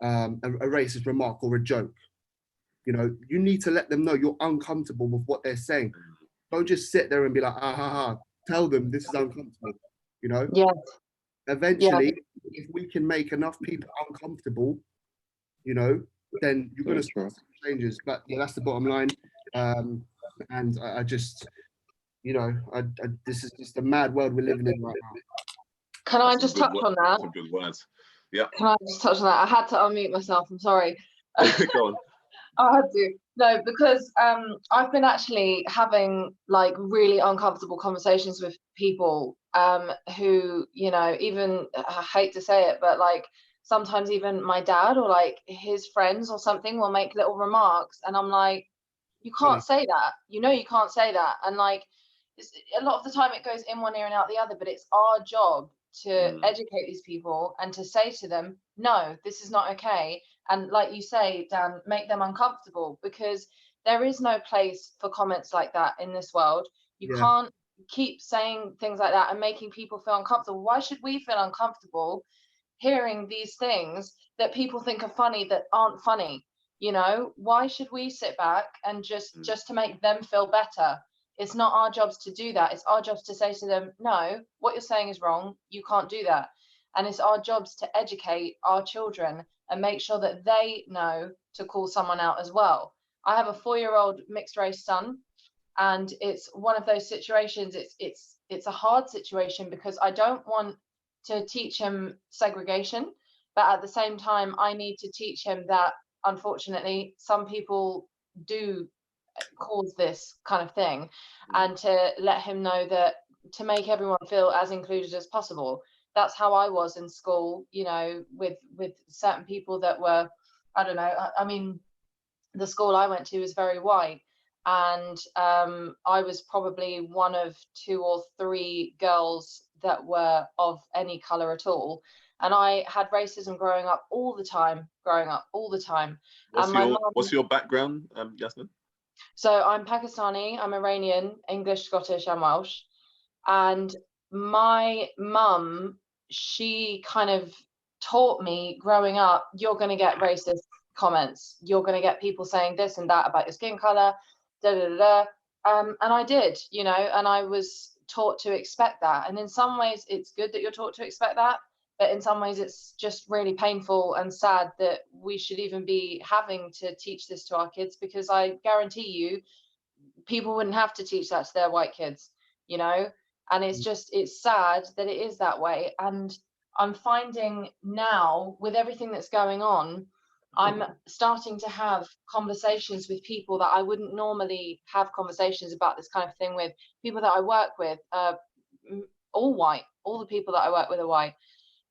a racist remark or a joke. You know, you need to let them know you're uncomfortable with what they're saying. Don't just sit there and be like, ah, ha, ha. Tell them this is uncomfortable, you know? Yeah. Eventually, if we can make enough people uncomfortable, you know, then you're going to see changes. But yeah, that's the bottom line. And I just, you know, this is just a mad world we're living in right now. Can I just touch on that? Some good words. Yeah. Can I just touch on that? I had to unmute myself. I'm sorry. Go on. I had to. No, because I've been actually having like really uncomfortable conversations with people who, you know, even, I hate to say it, but like sometimes even my dad or like his friends or something will make little remarks and I'm like, you can't say that. You know, you can't say that. And like, a lot of the time it goes in one ear and out the other, but it's our job to educate these people and to say to them, no, this is not okay. And like you say, Dan, make them uncomfortable, because there is no place for comments like that in this world. You can't keep saying things like that and making people feel uncomfortable. Why should we feel uncomfortable hearing these things that people think are funny that aren't funny? You know, why should we sit back and just to make them feel better? It's not our jobs to do that. It's our jobs to say to them, no, what you're saying is wrong. You can't do that. And it's our jobs to educate our children and make sure that they know to call someone out as well. I have a 4-year-old mixed race son, and it's one of those situations. It's a hard situation because I don't want to teach him segregation, but at the same time, I need to teach him that unfortunately some people do cause this kind of thing, and to let him know that to make everyone feel as included as possible. That's how I was in school, you know, with certain people that were, I don't know, I mean, the school I went to was very white, and I was probably one of 2 or 3 girls that were of any color at all. And I had racism growing up all the time. What's your background, Yasmin? So I'm Pakistani, I'm Iranian, English, Scottish, and Welsh. And my mum, she kind of taught me growing up, you're going to get racist comments. You're going to get people saying this and that about your skin color, da da da. And I did, you know, and I was taught to expect that. And in some ways, it's good that you're taught to expect that. But in some ways, it's just really painful and sad that we should even be having to teach this to our kids, because I guarantee you, people wouldn't have to teach that to their white kids, you know? And it's just, it's sad that it is that way. And I'm finding now, with everything that's going on, I'm starting to have conversations with people that I wouldn't normally have conversations about this kind of thing with. People that I work with, all white, all the people that I work with are white.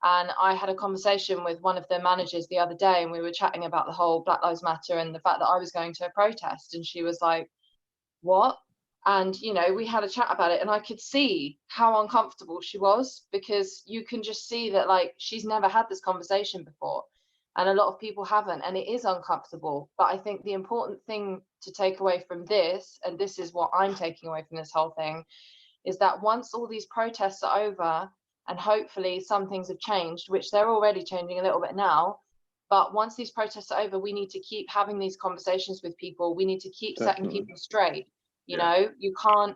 And I had a conversation with one of the managers the other day, and we were chatting about the whole Black Lives Matter and the fact that I was going to a protest. And she was like, what? And, you know, we had a chat about it, and I could see how uncomfortable she was, because you can just see that, like, she's never had this conversation before. And a lot of people haven't, and it is uncomfortable. But I think the important thing to take away from this, and this is what I'm taking away from this whole thing, is that once all these protests are over, and hopefully some things have changed, which they're already changing a little bit now, but once these protests are over, we need to keep having these conversations with people. We need to keep setting people straight. You know, you can't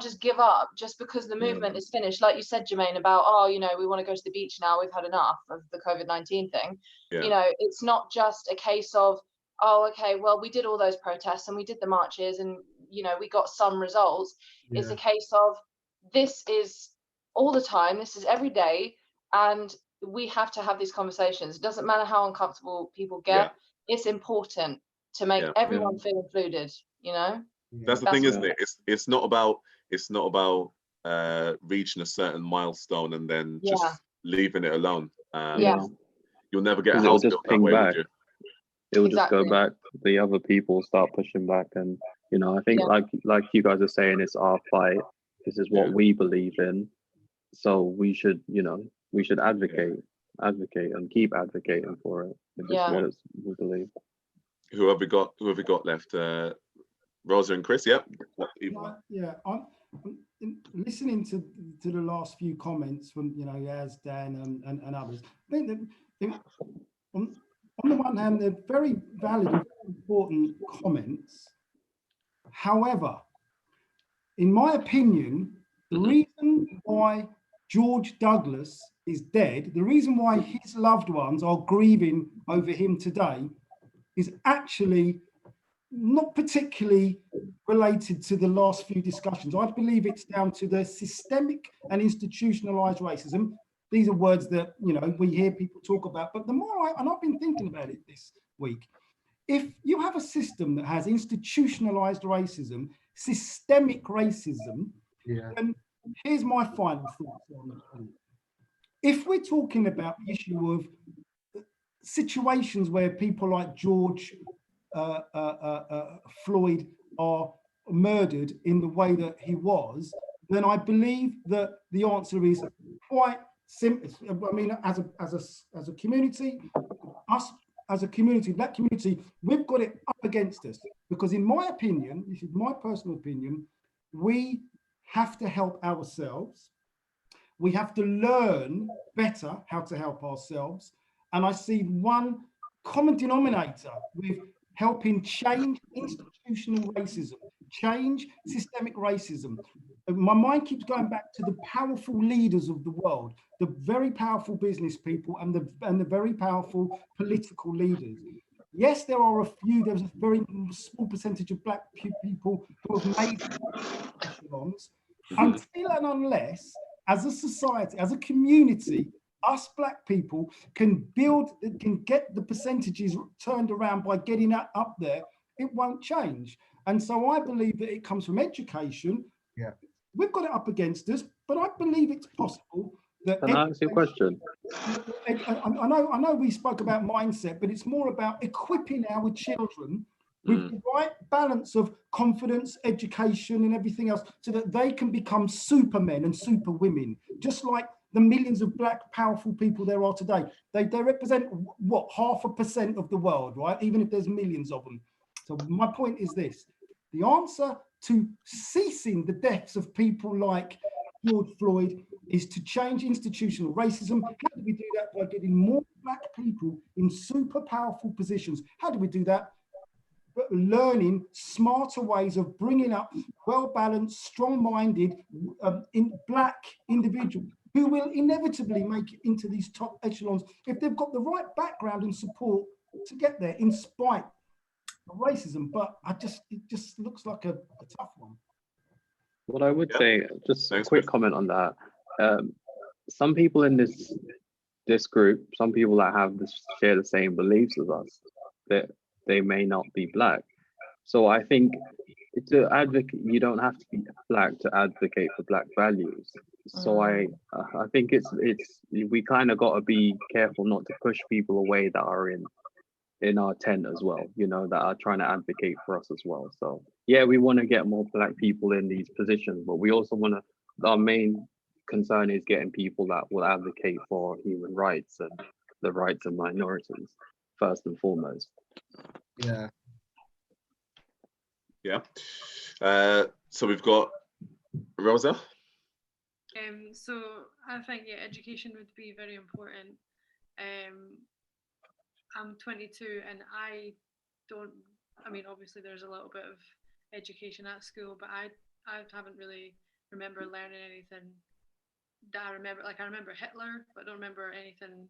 just give up just because the movement is finished. Like you said, Jermaine, about, oh, you know, we want to go to the beach now, we've had enough of the COVID-19 thing. You know, it's not just a case of, oh, okay, well, we did all those protests and we did the marches and you know, we got some results. It's a case of, this is all the time, this is every day, and we have to have these conversations. It doesn't matter how uncomfortable people get. It's important to make everyone feel included, you know. That's the thing, isn't it? It's not about reaching a certain milestone and then just leaving it alone. You'll never get a house built that way, would you? It will just go back. The other people start pushing back, and you know, I think like you guys are saying, it's our fight. This is what we believe in, so we should, you know, we should advocate and keep advocating for it if it's what we believe. Who have we got left? Rosa and Chris. I'm listening to the last few comments from, you know, Yas, Dan, and others. I think that on the one hand, they're very valid and very important comments. However, in my opinion, the reason why George Douglas is dead, the reason why his loved ones are grieving over him today, is actually not particularly related to the last few discussions. I believe it's down to the systemic and institutionalized racism. These are words that, you know, we hear people talk about, but the more and I've been thinking about it this week, if you have a system that has institutionalized racism, systemic racism, then here's my final thoughts on it. If we're talking about the issue of situations where people like George Floyd are murdered in the way that he was, then I believe that the answer is quite simple. I mean, as a community, us as a community, black community, we've got it up against us, because in my opinion, this is my personal opinion, we have to help ourselves. We have to learn better how to help ourselves. And I see one common denominator with helping change institutional racism, change systemic racism. My mind keeps going back to the powerful leaders of the world, the very powerful business people and the very powerful political leaders. Yes, there's a very small percentage of black people who have made echelons. Until and unless, as a society, as a community, us black people can get the percentages turned around by getting up there, it won't change. And so I believe that it comes from education. We've got it up against us, but I believe it's possible that. Can I ask you a question? I know we spoke about mindset, but it's more about equipping our children with the right balance of confidence, education, and everything else, so that they can become supermen and superwomen, just like the millions of black powerful people there are today. They represent what, 0.5% of the world, right? Even if there's millions of them. So my point is this: the answer to ceasing the deaths of people like George Floyd is to change institutional racism. How do we do that? By getting more black people in super powerful positions. How do we do that? But learning smarter ways of bringing up well-balanced, strong-minded in black individuals who will inevitably make it into these top echelons if they've got the right background and support to get there, in spite of racism. But it just looks like a tough one. What I would say, just a quick comment on that. Some people in this group, some people that share the same beliefs as us, that they may not be black. So I think to advocate, you don't have to be black to advocate for black values. So I think we kind of got to be careful not to push people away that are in our tent as well, you know, that are trying to advocate for us as well. So yeah, we want to get more black people in these positions, but we also want to, our main concern is getting people that will advocate for human rights and the rights of minorities first and foremost. So we've got Rosa. So I think education would be very important. I'm 22 and I mean, obviously there's a little bit of education at school, but I haven't really remember learning anything that I remember. Like, I remember Hitler, but I don't remember anything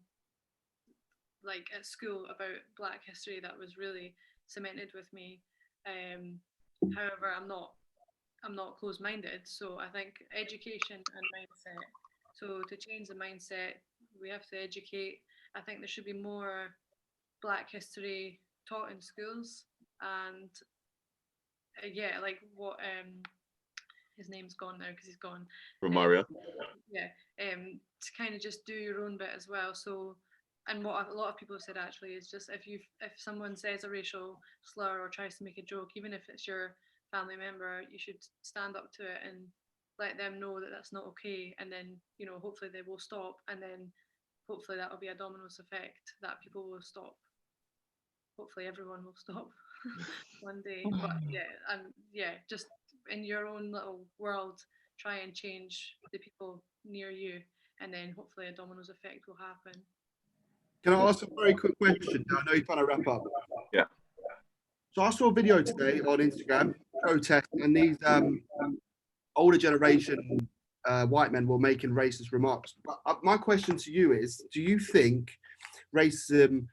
like at school about Black history that was really cemented with me. And I think, like, I think it's important to However, I'm not closed-minded. So I think education and mindset. So to change the mindset, we have to educate. I think there should be more Black history taught in schools, and yeah, like what his name's gone now because he's gone. Romario. Yeah, to kind of just do your own bit as well. So, and what a lot of people have said actually is just if someone says a racial slur or tries to make a joke, even if it's your family member, you should stand up to it and let them know that that's not okay. And then, you know, hopefully they will stop, and then hopefully that will be a dominoes effect that people will stop. Hopefully everyone will stop one day. But yeah, just in your own little world, try and change the people near you, and then hopefully a dominoes effect will happen. Can I ask a very quick question? I know you're trying to wrap up. Yeah. So I saw a video today on Instagram, protest, and these older generation white men were making racist remarks. But my question to you is, do you think racism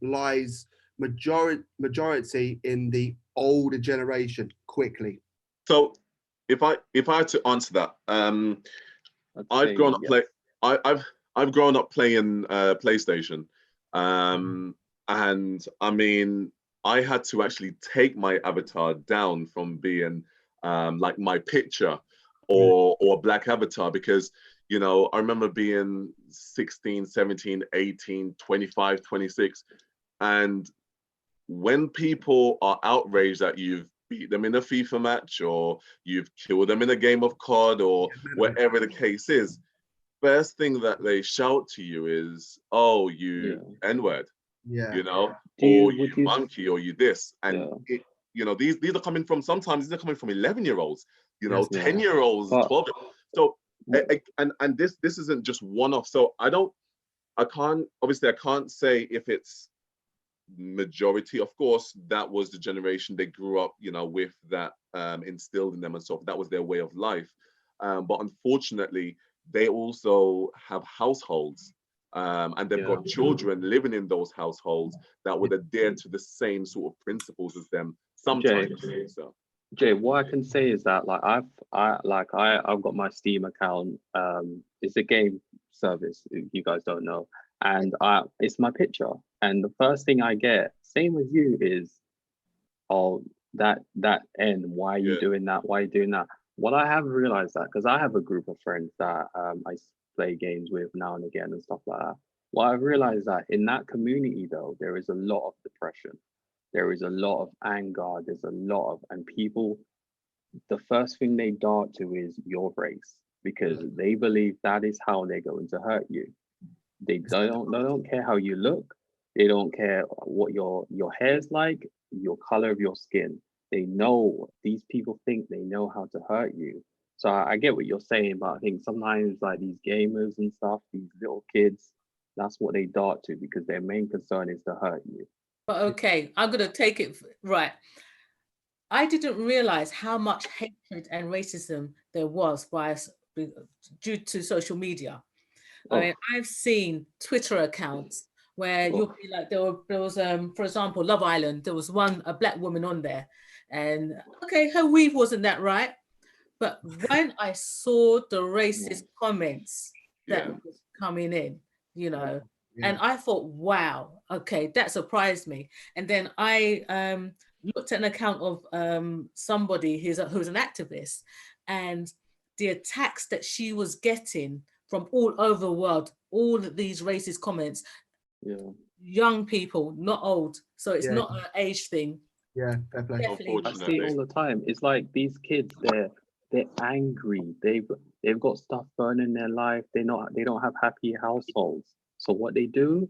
lies majority in the older generation? Quickly. So if I had to answer that, I've grown up I've grown up playing PlayStation, and I mean I had to actually take my avatar down from being like my picture or a black avatar, because you know I remember being 16, 17, 18, 25, 26, and when people are outraged that you've beat them in a FIFA match or you've killed them in a game of COD or whatever the case is, first thing that they shout to you is, "Oh, you N-word," you know, or you monkey, or you this, and it, you know, these are coming from, sometimes these are coming from 11-year-olds, you know, 10-year-olds, 12. So and this isn't just one-off. So I can't say if it's majority. Of course, that was the generation they grew up, you know, with that instilled in them, and so that was their way of life. But unfortunately, they also have households, and they've got children living in those households that would adhere to the same sort of principles as them. Sometimes, Jay, what I can say is that like I've got my Steam account. It's a game service, if you guys don't know, and it's my picture. And the first thing I get, same as you, is, "Oh, that N, why are you doing that? Why are you doing that?" What I have realized that, because I have a group of friends that I play games with now and again and stuff like that. What I've realized that in that community though, there is a lot of depression. There is a lot of anger. There's a lot of, and people, the first thing they dart to is your race, because they believe that is how they're going to hurt you. They don't care how you look. They don't care what your hair's like, your color of your skin. They know, these people think they know how to hurt you. So I get what you're saying, but I think sometimes like these gamers and stuff, these little kids, that's what they dart to, because their main concern is to hurt you. But okay, I'm going to take it right. I didn't realize how much hatred and racism there was due to social media. I mean, I've seen Twitter accounts where you'll be like, there was, for example, Love Island, there was a black woman on there, and okay, her weave wasn't that right. But when I saw the racist comments that was coming in, you know, and I thought, wow, okay, that surprised me. And then I looked at an account of somebody who's an activist, and the attacks that she was getting from all over the world, all of these racist comments, young people, not old. So it's not an age thing. Yeah, definitely. I see it all the time. It's like these kids, they're angry. They've got stuff burning in their life. They don't have happy households. So what they do,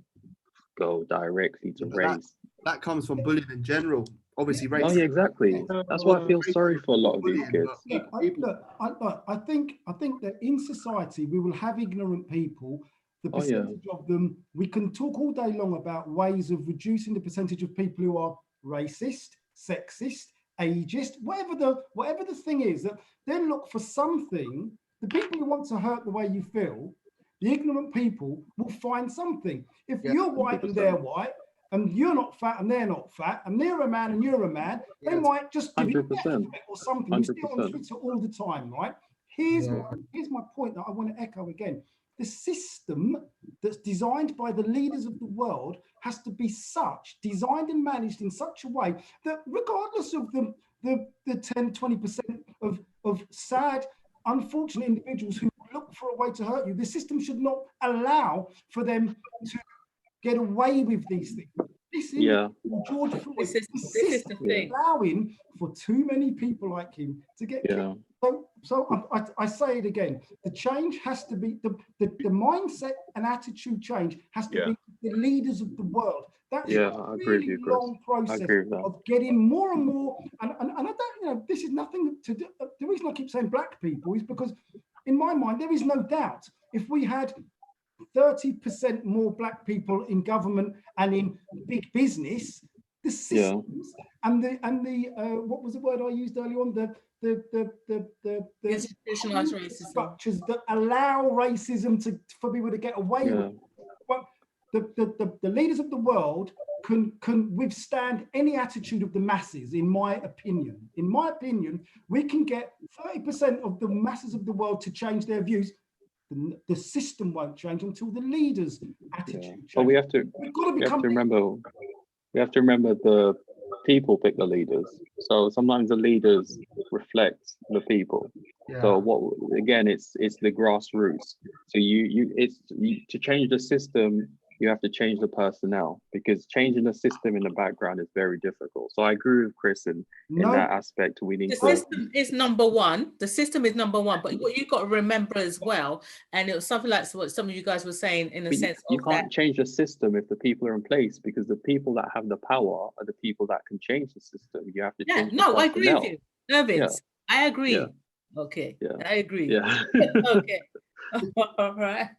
go directly to race. That comes from bullying in general. Obviously, race. Oh yeah, exactly. That's why I feel sorry for a lot of these kids. I think that in society we will have ignorant people. The percentage of them, we can talk all day long about ways of reducing the percentage of people who are racist, sexist, ageist, whatever the thing is, that then look for something. The people who want to hurt the way you feel, the ignorant people will find something. If you're white and they're white, and you're not fat and they're not fat, and they're a man and you're a man, they might just give you 100%. or something. You see it on Twitter all the time, right? Here's my point that I want to echo again. The system that's designed by the leaders of the world has to be designed and managed in such a way that regardless of the 10, 20% of sad, unfortunate individuals who look for a way to hurt you, the system should not allow for them to get away with these things. This is George Floyd. This is the thing. Allowing for too many people like him to get killed. So I say it again. The change has to be the mindset and attitude change has to be the leaders of the world. That's a really long process of getting more and more. And I don't, this is nothing to do. The reason I keep saying black people is because, in my mind, there is no doubt if we had 30% more black people in government and in big business, the systems and the what was the word I used earlier on? The institutionalized racism structures that allow racism for people to get away with it. Well, the leaders of the world can withstand any attitude of the masses, in my opinion. In my opinion, we can get 30% of the masses of the world to change their views. The system won't change until the leaders' attitude change. But we have to remember the people pick the leaders. So sometimes the leaders reflect the people. So it's the grassroots. So to change the system, you have to change the personnel, because changing the system in the background is very difficult. So I agree with Chris in that aspect. We need the system is number one. The system is number one, but what you've got to remember as well, and it was something like what some of you guys were saying in the sense you can't change the system if the people are in place, because the people that have the power are the people that can change the system. You have to change the I agree with you, Ervince. I agree. Okay, I agree. Okay. All right.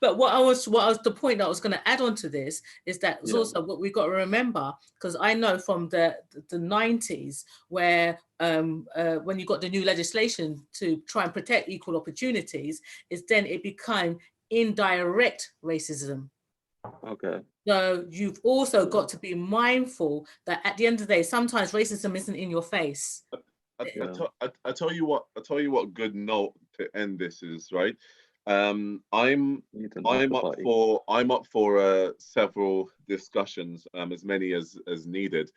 But the point that I was going to add on to this is that it's also what we've got to remember, because I know from the 90s where when you got the new legislation to try and protect equal opportunities, is then it became indirect racism. Okay. So you've also got to be mindful that at the end of the day, sometimes racism isn't in your face. I tell you what good note to end this is, right? I'm up for several discussions, as many as needed.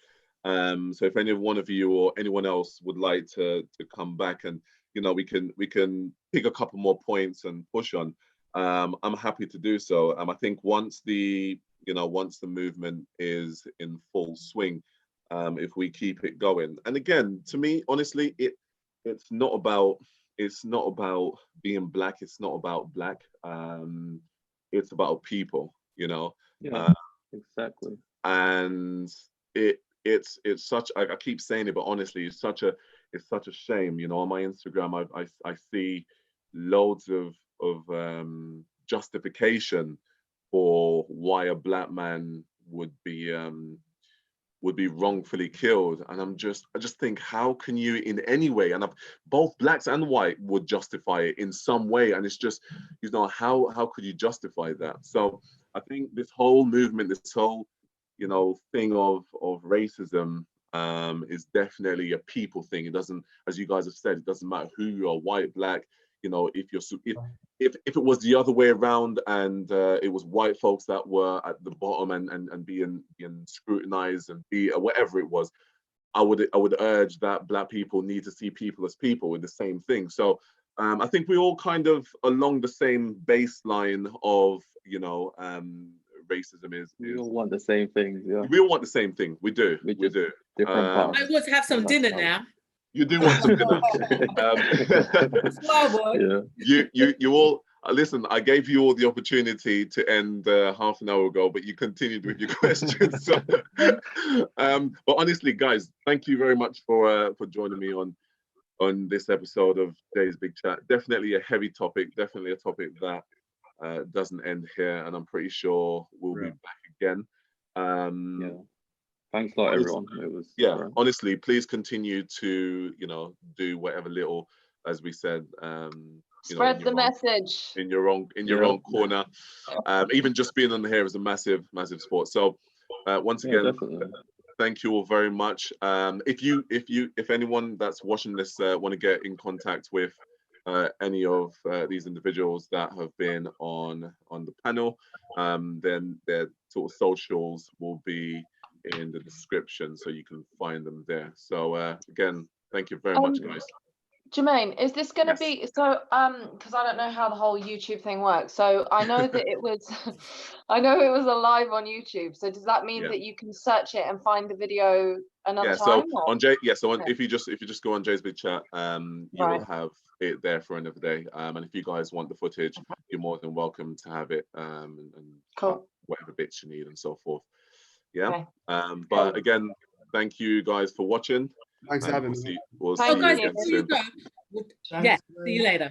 So if any one of you or anyone else would like to come back and we can pick a couple more points and push on, I'm happy to do so. I think once the movement is in full swing, if we keep it going, and again, to me, honestly, it's not about being black. It's not about black. It's about people, exactly. And it's such, I keep saying it, but honestly, it's such a shame. On my Instagram, I see loads of justification for why a black man would be wrongfully killed, and I just think, how can you in any way, and both blacks and white would justify it in some way, and it's just, how could you justify that? So I think this whole movement, this whole thing of racism is definitely a people thing. It doesn't, as you guys have said, it doesn't matter who you are, white, black. If it was the other way around and it was white folks that were at the bottom and being scrutinized and whatever it was, I would urge that black people need to see people as people with the same thing. So I think we're all kind of along the same baseline of racism is. We all want the same things. Yeah. We all want the same thing. We do. We do. Different paths. I want to have some dinner now. You do want some dinner. You all listen. I gave you all the opportunity to end half an hour ago, but you continued with your questions. So, but honestly, guys, thank you very much for joining me on this episode of Jay's Big Chat. Definitely a heavy topic. Definitely a topic that doesn't end here, and I'm pretty sure we'll be back again. Thanks a lot, everyone. It was honestly, please continue to do whatever little, as we said, spread the message in your own corner. Even just being on here is a massive support. So once again, thank you all very much. If anyone that's watching this want to get in contact with any of these individuals that have been on the panel, then their sort of socials will be in the description, so you can find them there. So again, thank you very much, guys. Jermaine, is this going to be so? Because I don't know how the whole YouTube thing works. So I know that it was, I know it was a live on YouTube. So does that mean that you can search it and find the video another time? So on Jay, if you just go on Jay's big chat, you'll have it there for another day. And if you guys want the footage, you're more than welcome to have it. And whatever bits you need and so forth. Yeah. But again, thank you guys for watching. Thanks for having me. We'll see you again soon. Yeah, see you later.